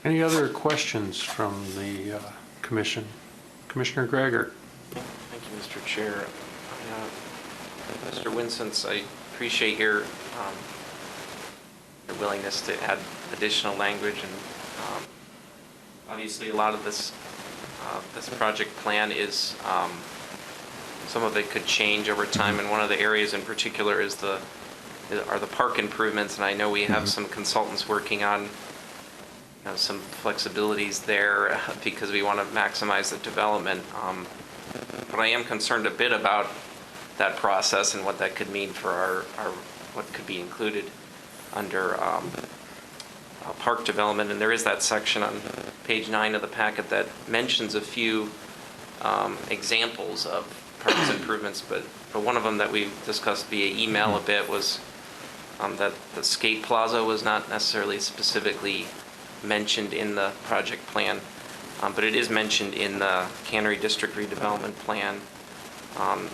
Any other questions from the commission? Commissioner Gregor? Thank you, Mr. Chair. Mr. Winsence, I appreciate your willingness to add additional language, and obviously a lot of this project plan is some of it could change over time, and one of the areas in particular are the park improvements, and I know we have some consultants working on some flexibilities there because we want to maximize the development. But I am concerned a bit about that process and what that could mean for our what could be included under park development. And there is that section on page 9 of the packet that mentions a few examples of parks improvements, but one of them that we discussed via email a bit was that the skate plaza was not necessarily specifically mentioned in the project plan, but it is mentioned in the Cannery District redevelopment plan,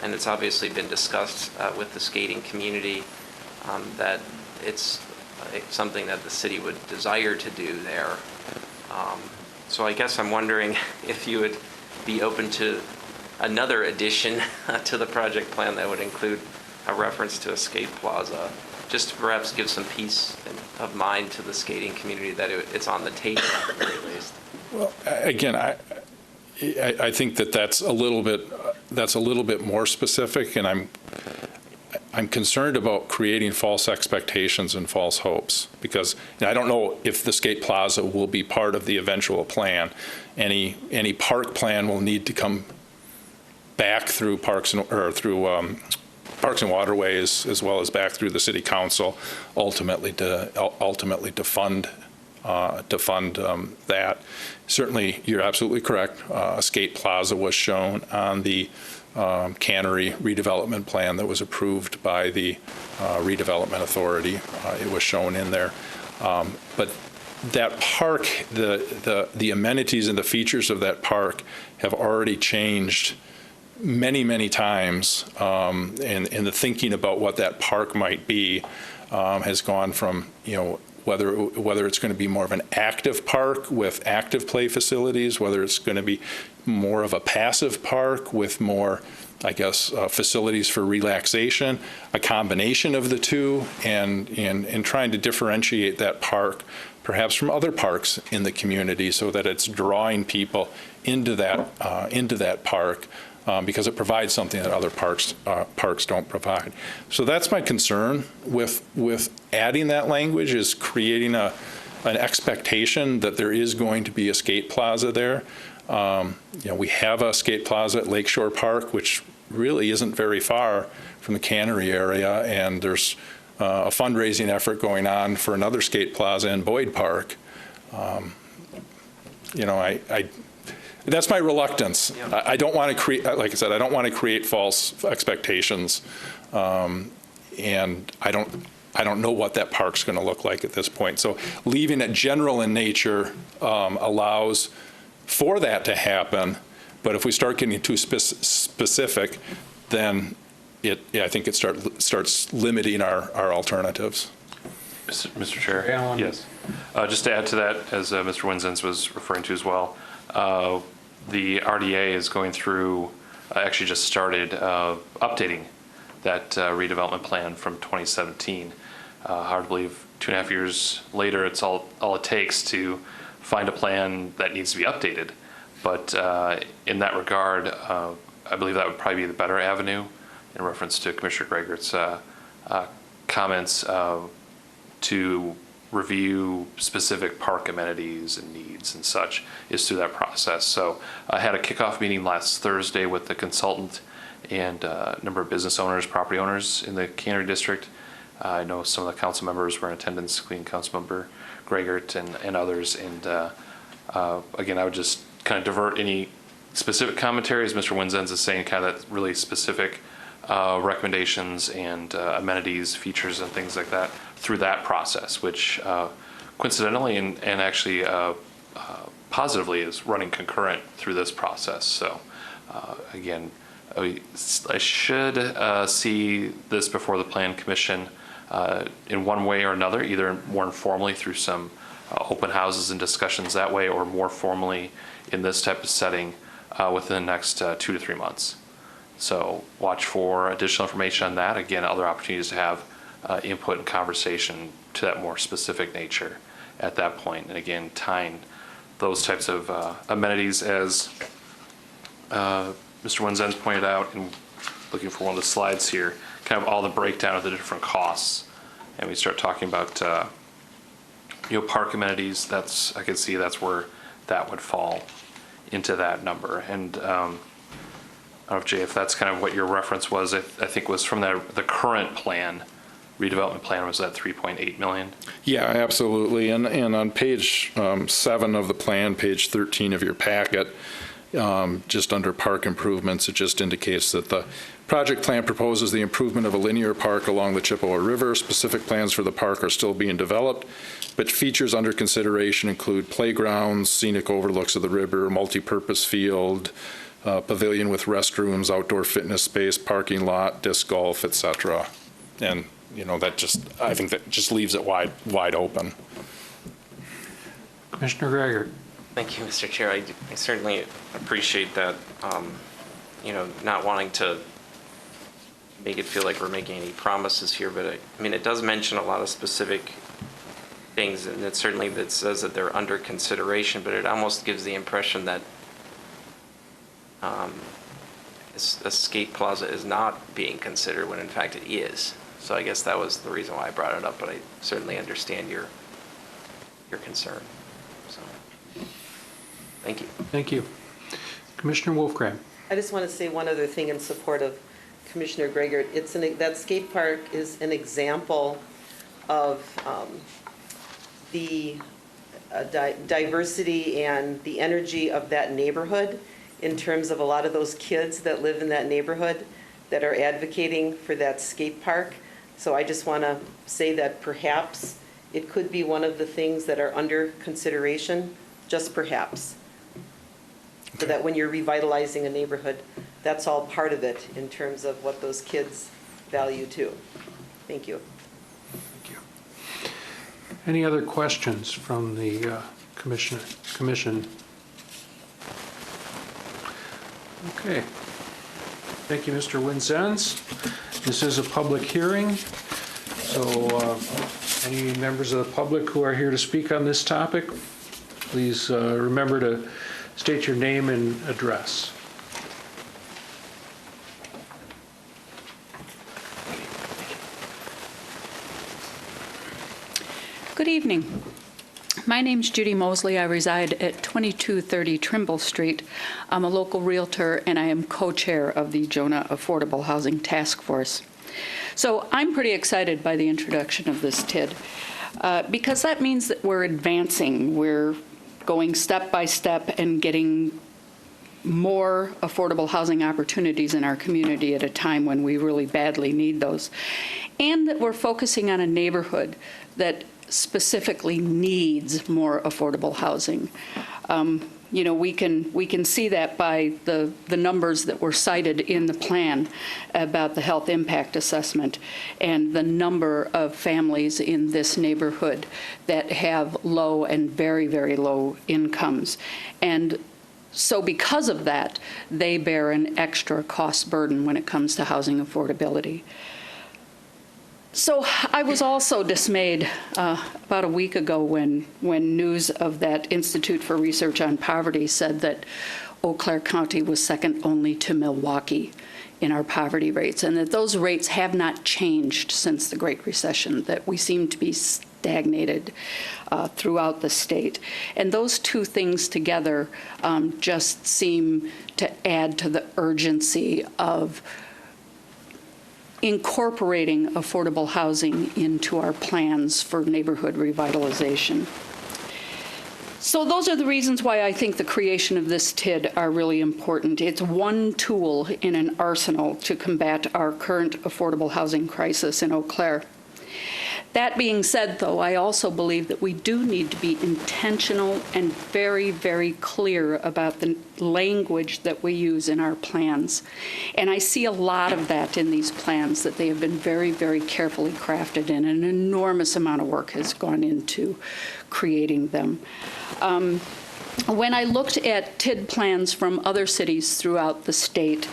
and it's obviously been discussed with the skating community that it's something that the city would desire to do there. So I guess I'm wondering if you would be open to another addition to the project plan that would include a reference to a skate plaza, just to perhaps give some peace of mind to the skating community that it's on the table at the very least. Well, again, I think that's a little bit more specific, and I'm concerned about creating false expectations and false hopes, because I don't know if the skate plaza will be part of the eventual plan. Any park plan will need to come back through Parks and Waterways, as well as back through the city council, ultimately to fund that. Certainly, you're absolutely correct. A skate plaza was shown on the Cannery redevelopment plan that was approved by the redevelopment authority. It was shown in there, but that park, the amenities and the features of that park have already changed many times, and the thinking about what that park might be has gone from, whether it's going to be more of an active park with active play facilities, whether it's going to be more of a passive park with more, I guess, facilities for relaxation, a combination of the two, and trying to differentiate that park perhaps from other parks in the community so that it's drawing people into that park. Because it provides something that other parks don't provide. So that's my concern with adding that language, is creating an expectation that there is going to be a skate plaza there. We have a skate plaza at Lakeshore Park, which really isn't very far from the Cannery area, and there's a fundraising effort going on for another skate plaza in Boyd Park. That's my reluctance. Yeah. I don't want to create, like I said, I don't want to create false expectations, and I I don't know what that park's going to look like at this point. So leaving it general in nature allows for that to happen, but if we start getting too specific, then I think it starts limiting our alternatives. Mr. Chair? Alan. Yes. Just to add to that, as Mr. Winzens was referring to as well, the RDA is going through, actually just started updating that redevelopment plan from 2017. Hard to believe 2.5 years later, it's all it takes to find a plan that needs to be updated. But in that regard, I believe that would probably be the better avenue in reference to Commissioner Greigert's comments to review specific park amenities and needs and such is through that process. So I had a kickoff meeting last Thursday with the consultant and a number of business owners, property owners in the Cannery District. I know some of the council members were in attendance, including Councilmember Greigert and others. And again, I would just kind of divert any specific commentary, as Mr. Winzens is saying, kind of that really specific recommendations and amenities, features, and things like that through that process, which coincidentally and actually positively is running concurrent through this process. So again, I should see this before the Plan Commission in one way or another, either more informally through some open houses and discussions that way, or more formally in this type of setting within the next 2 to 3 months. So watch for additional information on that. Again, other opportunities to have input and conversation to that more specific nature at that point. And again, tying those types of amenities, as Mr. Winzens pointed out, and looking for one of the slides here, kind of all the breakdown of the different costs. And we start talking about park amenities. I can see that's where that would fall into that number. And I don't know, Jay, if that's kind of what your reference was. I think was from the current plan, redevelopment plan, was that 3.8 million? Yeah, absolutely. And on page 7 of the plan, page 13 of your packet, just under park improvements, it just indicates that the project plan proposes the improvement of a linear park along the Chippewa River. Specific plans for the park are still being developed, but features under consideration include playgrounds, scenic overlooks of the river, multi-purpose field, pavilion with restrooms, outdoor fitness space, parking lot, disc golf, etc. And I think that just leaves it wide open. Commissioner Greigert. Thank you, Mr. Chair. I certainly appreciate that, not wanting to make it feel like we're making any promises here, but it does mention a lot of specific things, and it certainly that says that they're under consideration, but it almost gives the impression that a skate plaza is not being considered when in fact it is. So I guess that was the reason why I brought it up, but I certainly understand your concern. So, thank you. Thank you. Commissioner Wolfgram. I just want to say one other thing in support of Commissioner Greigert. That skate park is an example of the diversity and the energy of that neighborhood, in terms of a lot of those kids that live in that neighborhood that are advocating for that skate park. So I just want to say that perhaps it could be one of the things that are under consideration, just perhaps. So that when you're revitalizing a neighborhood, that's all part of it in terms of what those kids value too. Thank you. Thank you. Any other questions from the commission? Okay. Thank you, Mr. Winzens. This is a public hearing, so any members of the public who are here to speak on this topic, please remember to state your name and address. Good evening. My name's Judy Mosley. I reside at 2230 Trimble Street. I'm a local realtor, and I am co-chair of the Jonah Affordable Housing Task Force. So I'm pretty excited by the introduction of this TID, because that means that we're advancing. We're going step by step and getting more affordable housing opportunities in our community at a time when we really badly need those. And that we're focusing on a neighborhood that specifically needs more affordable housing. You know, we can see that by the numbers that were cited in the plan about the health impact assessment and the number of families in this neighborhood that have low and very, very low incomes. And so because of that, they bear an extra cost burden when it comes to housing affordability. So I was also dismayed about a week ago when news of that Institute for Research on Poverty said that Eau Claire County was second only to Milwaukee in our poverty rates, and that those rates have not changed since the Great Recession, that we seem to be stagnated throughout the state. And those two things together just seem to add to the urgency of incorporating affordable housing into our plans for neighborhood revitalization. So those are the reasons why I think the creation of this TID are really important. It's one tool in an arsenal to combat our current affordable housing crisis in Eau Claire. That being said, though, I also believe that we do need to be intentional and very, very clear about the language that we use in our plans. And I see a lot of that in these plans, that they have been very, very carefully crafted, and an enormous amount of work has gone into creating them. When I looked at TID plans from other cities throughout the state,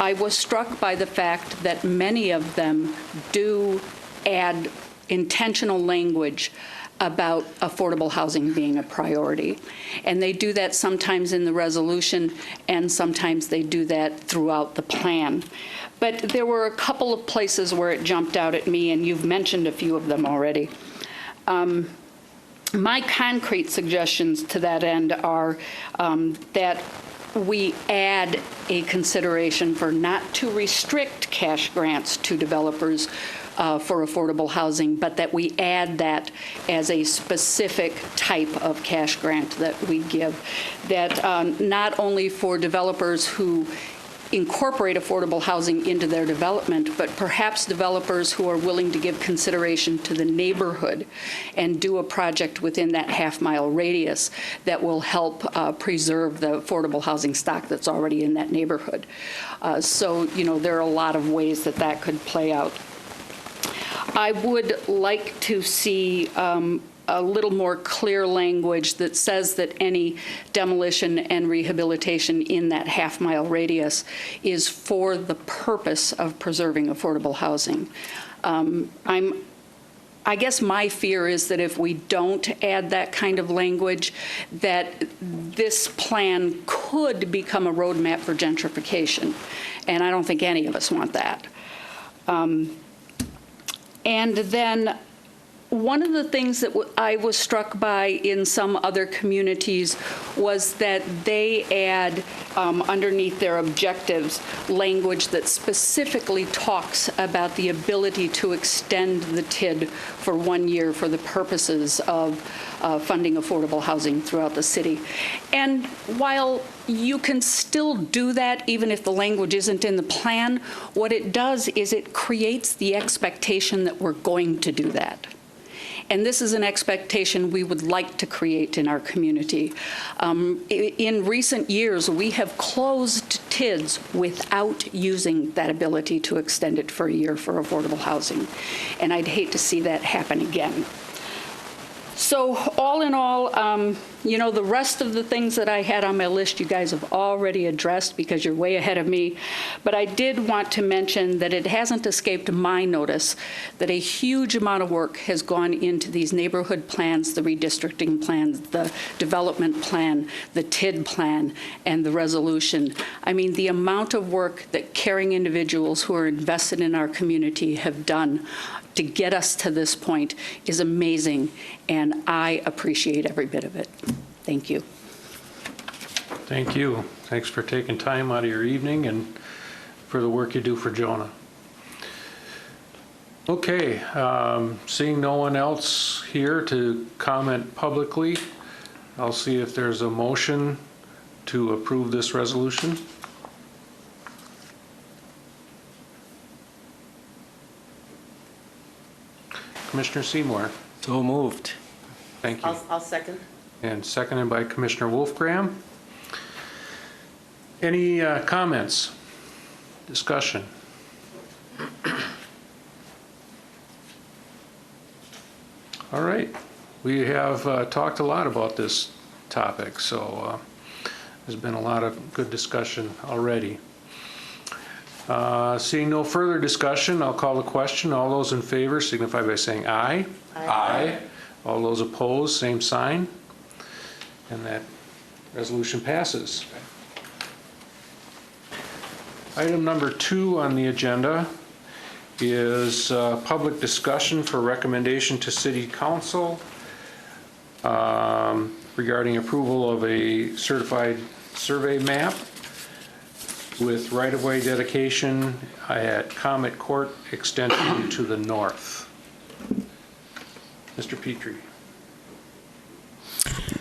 I was struck by the fact that many of them do add intentional language about affordable housing being a priority. And they do that sometimes in the resolution, and sometimes they do that throughout the plan. But there were a couple of places where it jumped out at me, and you've mentioned a few of them already. My concrete suggestions to that end are that we add a consideration for not to restrict cash grants to developers for affordable housing, but that we add that as a specific type of cash grant that we give, that not only for developers who incorporate affordable housing into their development, but perhaps developers who are willing to give consideration to the neighborhood and do a project within that half-mile radius that will help preserve the affordable housing stock that's already in that neighborhood. So, you know, there are a lot of ways that that could play out. I would like to see a little more clear language that says that any demolition and rehabilitation in that half-mile radius is for the purpose of preserving affordable housing. I guess my fear is that if we don't add that kind of language, that this plan could become a roadmap for gentrification, and I don't think any of us want that. And then one of the things that I was struck by in some other communities was that they add underneath their objectives language that specifically talks about the ability to extend the TID for 1 year for the purposes of funding affordable housing throughout the city. And while you can still do that even if the language isn't in the plan, what it does is it creates the expectation that we're going to do that. And this is an expectation we would like to create in our community. In recent years, we have closed TIDs without using that ability to extend it for a year for affordable housing. And I'd hate to see that happen again. So all in all, you know, the rest of the things that I had on my list, you guys have already addressed because you're way ahead of me. But I did want to mention that it hasn't escaped my notice that a huge amount of work has gone into these neighborhood plans, the redistricting plans, the development plan, the TID plan, and the resolution. I mean, the amount of work that caring individuals who are invested in our community have done to get us to this point is amazing, and I appreciate every bit of it. Thank you. Thank you. Thanks for taking time out of your evening and for the work you do for Jonah. Okay, seeing no one else here to comment publicly, I'll see if there's a motion to approve this resolution? Commissioner Seymour? So moved. Thank you. I'll second. And seconded by Commissioner Wolfgram. Any comments? Discussion? All right. We have talked a lot about this topic, so there's been a lot of good discussion already. Seeing no further discussion, I'll call the question. All those in favor signify by saying aye. Aye. All those opposed, same sign. And that resolution passes. Item number 2 on the agenda is public discussion for recommendation to City Council regarding approval of a certified survey map with right-of-way dedication at Comet Court extension to the north. Mr. Petrie.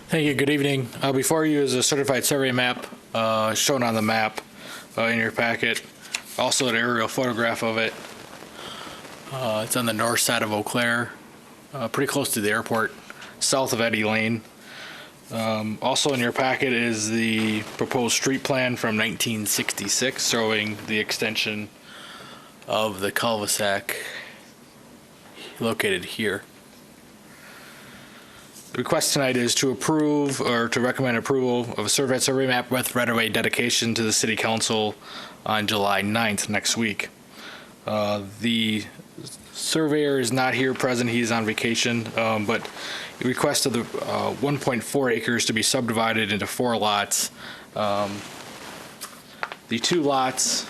Thank you. Good evening. Before you is a certified survey map shown on the map in your packet. Also an aerial photograph of it. It's on the north side of Eau Claire, pretty close to the airport, south of Eddy Lane. Also in your packet is the proposed street plan from 1966 showing the extension of the cul-de-sac located here. The request tonight is to approve or to recommend approval of a certified survey map with right-of-way dedication to the City Council on July 9th, next week. The surveyor is not here present, he's on vacation, but the request of the 1.4 acres to be subdivided into 4 lots. The 2 lots,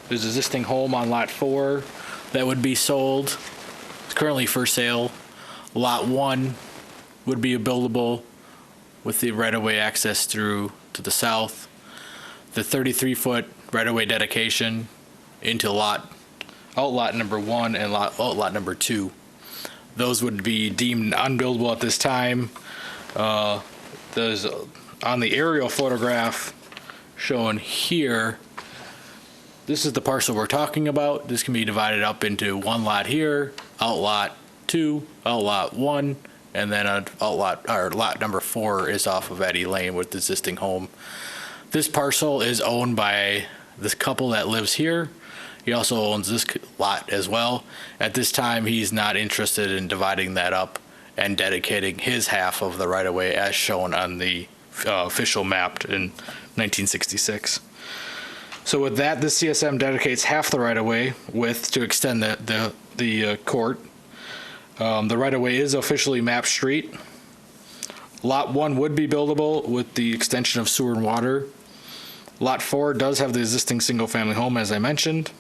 there's an existing home on lot 4 that would be sold. It's currently for sale. Lot 1 would be a buildable with the right-of-way access through to the south. The 33-foot right-of-way dedication into outlot number 1 and outlot number 2. Those would be deemed unbuildable at this time. There's on the aerial photograph shown here, this is the parcel we're talking about. This can be divided up into 1 lot here, outlot 2, outlot 1, and then lot number 4 is off of Eddy Lane with the existing home. This parcel is owned by this couple that lives here. He also owns this lot as well. At this time, he's not interested in dividing that up and dedicating his half of the right-of-way as shown on the official map in 1966. So with that, the CSM dedicates half the right-of-way width to extend the court. The right-of-way is officially map street. Lot 1 would be buildable with the extension of sewer and water. Lot 4 does have the existing single-family home, as I mentioned.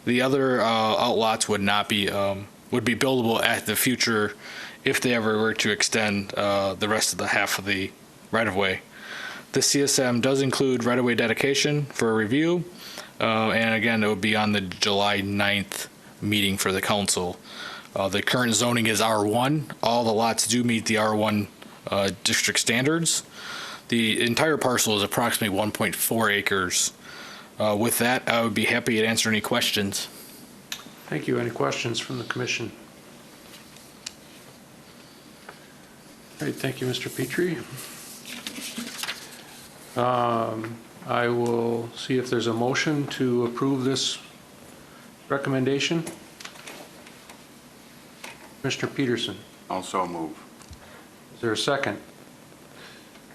The other outlots would not be would be buildable at the future if they ever were to extend the rest of the half of the right-of-way. The CSM does include right-of-way dedication for a review, and again, it would be on the July 9th meeting for the council. The current zoning is R1. All the lots do meet the R1 district standards. The entire parcel is approximately 1.4 acres. With that, I would be happy to answer any questions. Thank you. Any questions from the commission? All right, thank you, Mr. Petrie. I will see if there's a motion to approve this recommendation. Commissioner Peterson. Also move. Is there a second?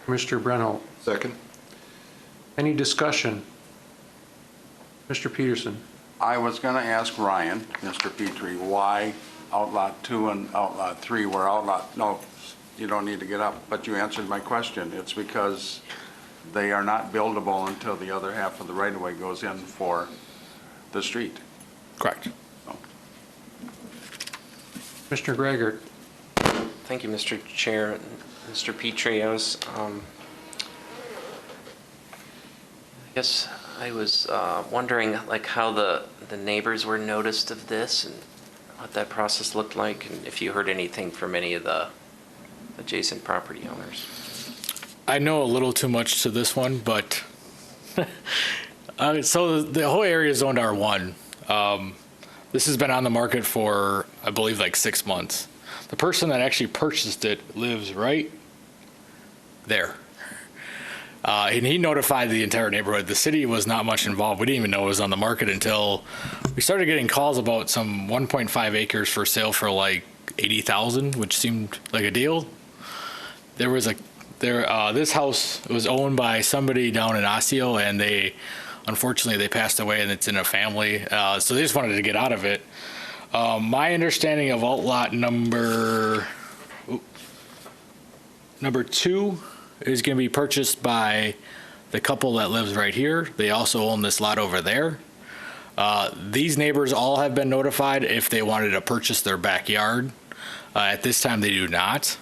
Commissioner Brenholdt. Second. Any discussion? Mr. Peterson. I was going to ask Ryan, Mr. Petrie, why outlot 2 and outlot 3 were no, you don't need to get up, but you answered my question. It's because they are not buildable until the other half of the right-of-way goes in for the street. Correct. Mr. Greigert. Thank you, Mr. Chair. Mr. Petrie, I guess I was wondering like how the neighbors were noticed of this and what that process looked like, and if you heard anything from any of the adjacent property owners. I know a little too much to this one, but so the whole area is zoned R1. This has been on the market for, I believe, like 6 months. The person that actually purchased it lives right there. And he notified the entire neighborhood. The city was not much involved. We didn't even know it was on the market until we started getting calls about some 1.5 acres for sale for like 80,000, which seemed like a deal. There was this house was owned by somebody down in Osseo, and unfortunately they passed away, and it's in a family. So they just wanted to get out of it. My understanding of outlot number 2 is going to be purchased by the couple that lives right here. They also own this lot over there. These neighbors all have been notified if they wanted to purchase their backyard. At this time, they do not.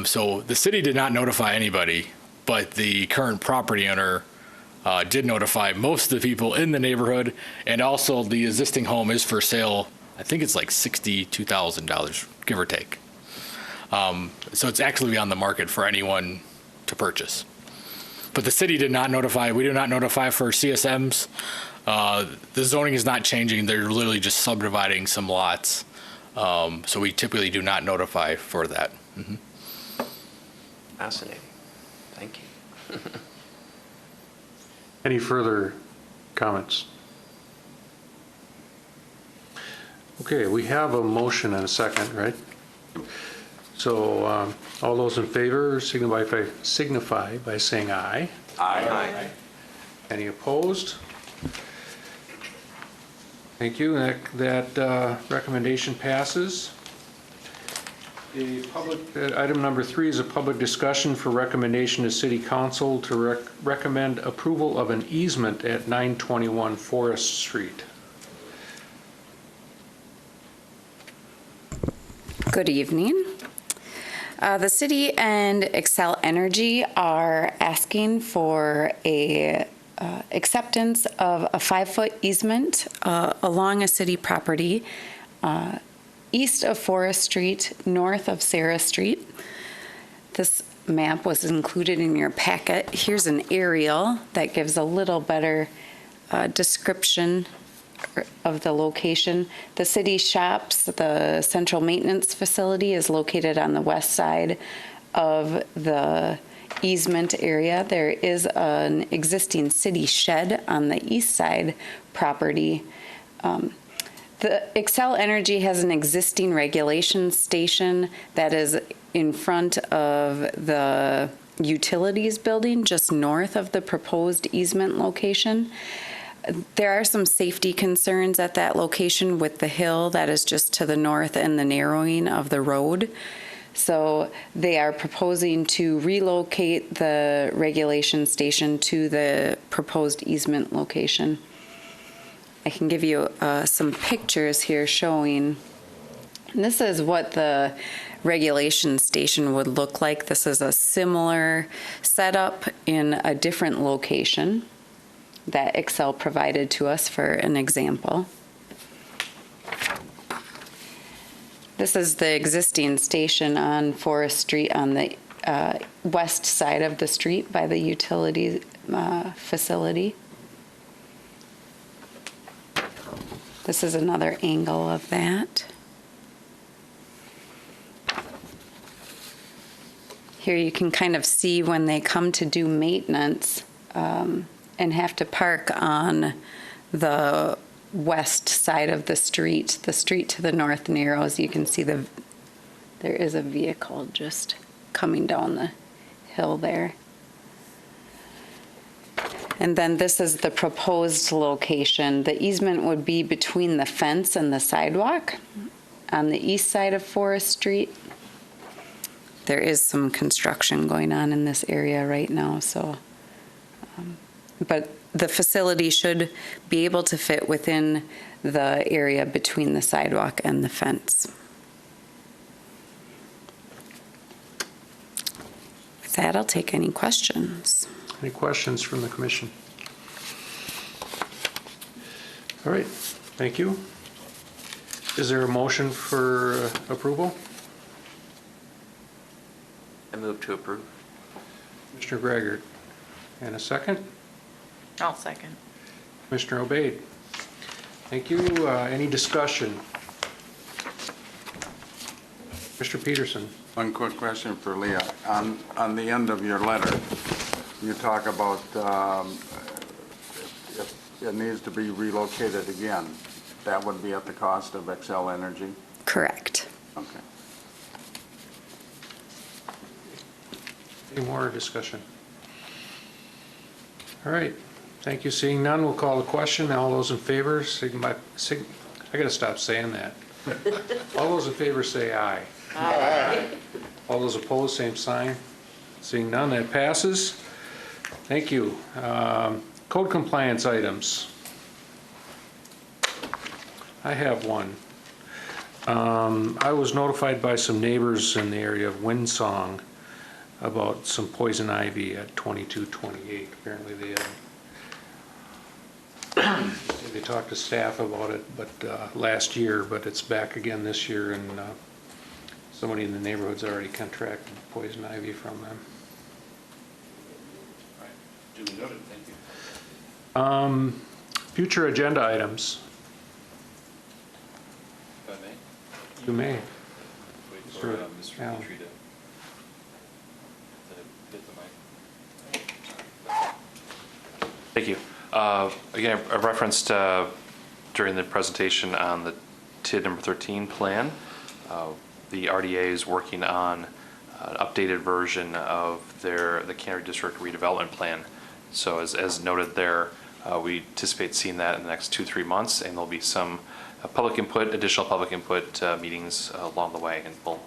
So the city did not notify anybody, but the current property owner did notify most of the people in the neighborhood, and also the existing home is for sale. I think it's like $62,000, give or take. So it's actually on the market for anyone to purchase. But the city did not notify. We do not notify for CSMs. The zoning is not changing. They're literally just subdividing some lots. So we typically do not notify for that. Mm-hmm. Fascinating. Thank you. Any further comments? Okay, we have a motion and a second, right? So all those in favor signify by saying aye. Aye. Any opposed? Thank you. That recommendation passes. Item number 3 is a public discussion for recommendation to City Council to recommend approval of an easement at 921 Forest Street. Good evening. The city and Xcel Energy are asking for a acceptance of a 5-foot easement along a city property east of Forest Street, north of Sarah Street. This map was included in your packet. Here's an aerial that gives a little better description of the location. The city shops, the central maintenance facility is located on the west side of the easement area. There is an existing city shed on the east side property. The Xcel Energy has an existing regulation station that is in front of the utilities building, just north of the proposed easement location. There are some safety concerns at that location with the hill that is just to the north and the narrowing of the road. So they are proposing to relocate the regulation station to the proposed easement location. I can give you some pictures here showing. This is what the regulation station would look like. This is a similar setup in a different location that Xcel provided to us for an example. This is the existing station on Forest Street on the west side of the street by the utility facility. This is another angle of that. Here you can kind of see when they come to do maintenance and have to park on the west side of the street to the north narrows. You can see there is a vehicle just coming down the hill there. And then this is the proposed location. The easement would be between the fence and the sidewalk on the east side of Forest Street. There is some construction going on in this area right now, so, but the facility should be able to fit within the area between the sidewalk and the fence. With that, I'll take any questions. Any questions from the commission? All right, thank you. Is there a motion for approval? I move to approve. Commissioner Gregor. And a second? I'll second. Commissioner Obaid. Thank you. Any discussion? Mr. Peterson. One quick question for Leah. On the end of your letter, you talk about if it needs to be relocated again, that would be at the cost of Xcel Energy? Correct. Okay. Any more discussion? All right. Thank you. Seeing none, we'll call the question. All those in favor, I got to stop saying that. All those in favor say aye. Aye. All those opposed, same sign. Seeing none, that passes. Thank you. Code compliance items. I have one. I was notified by some neighbors in the area of Windsong about some poison ivy at 2228. Apparently they talked to staff about it, but last year, but it's back again this year, and somebody in the neighborhood's already contracted poison ivy from them. Duly noted, thank you. Future agenda items. If I may? You may. Wait for Sure. Mr. Alan. Petrie to hit the mic. Thank you. Again, I referenced during the presentation on the TID number 13 plan, the RDA is working on an updated version of the Cannery District redevelopment plan. So as noted there, we anticipate seeing that in the next 2-3 months, and there'll be some additional public input meetings along the way, and we'll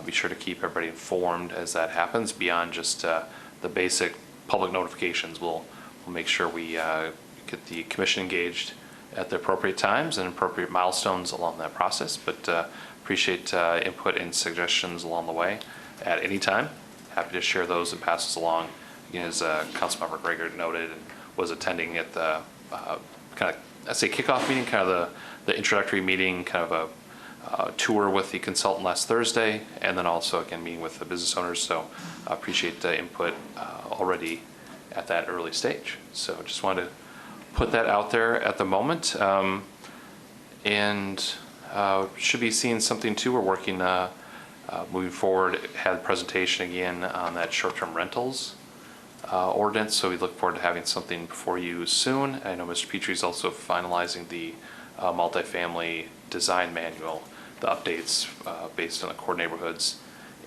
be sure to keep everybody informed as that happens. Beyond just the basic public notifications, we'll make sure we get the commission engaged at the appropriate times and appropriate milestones along that process. But appreciate input and suggestions along the way at any time. Happy to share those and pass those along. Again, as Councilmember Gregor noted, and was attending at the kind of, I say kickoff meeting, kind of the introductory meeting, kind of a tour with the consultant last Thursday, and then also again meeting with the business owners. So appreciate the input already at that early stage. So just wanted to put that out there at the moment, and should be seeing something too. We're working moving forward. Had a presentation again on that short-term rentals ordinance, so we look forward to having something before you soon. I know Mr. Petrie is also finalizing the multifamily design manual, the updates based on the core neighborhoods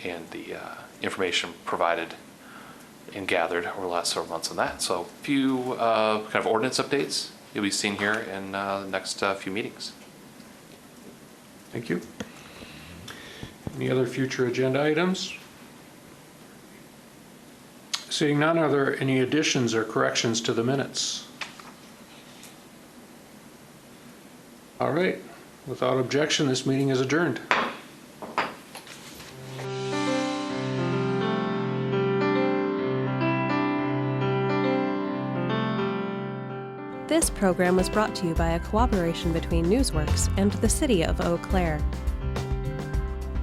and the information provided and gathered over the last several months on that. So a few kind of ordinance updates you'll be seeing here in the next few meetings. Thank you. Any other future agenda items? Seeing none, are there any additions or corrections to the minutes? All right. Without objection, this meeting is adjourned. This program was brought to you by a cooperation between Newsworks and the City of Eau Claire.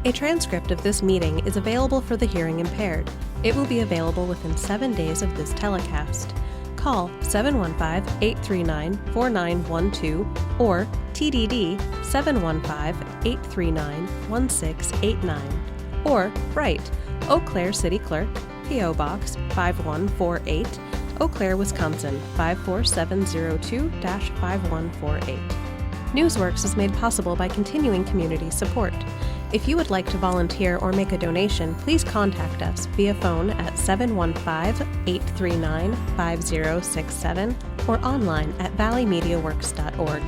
A transcript of this meeting is available for the hearing impaired. It will be available within 7 days of this telecast. Call 715-839-4912 or TDD 715-839-1689 or write Eau Claire City Clerk, P.O. Box 5148, Eau Claire, Wisconsin 54702-5148. Newsworks is made possible by continuing community support. If you would like to volunteer or make a donation, please contact us via phone at 715-839-5067 or online at valleymediaworks.org.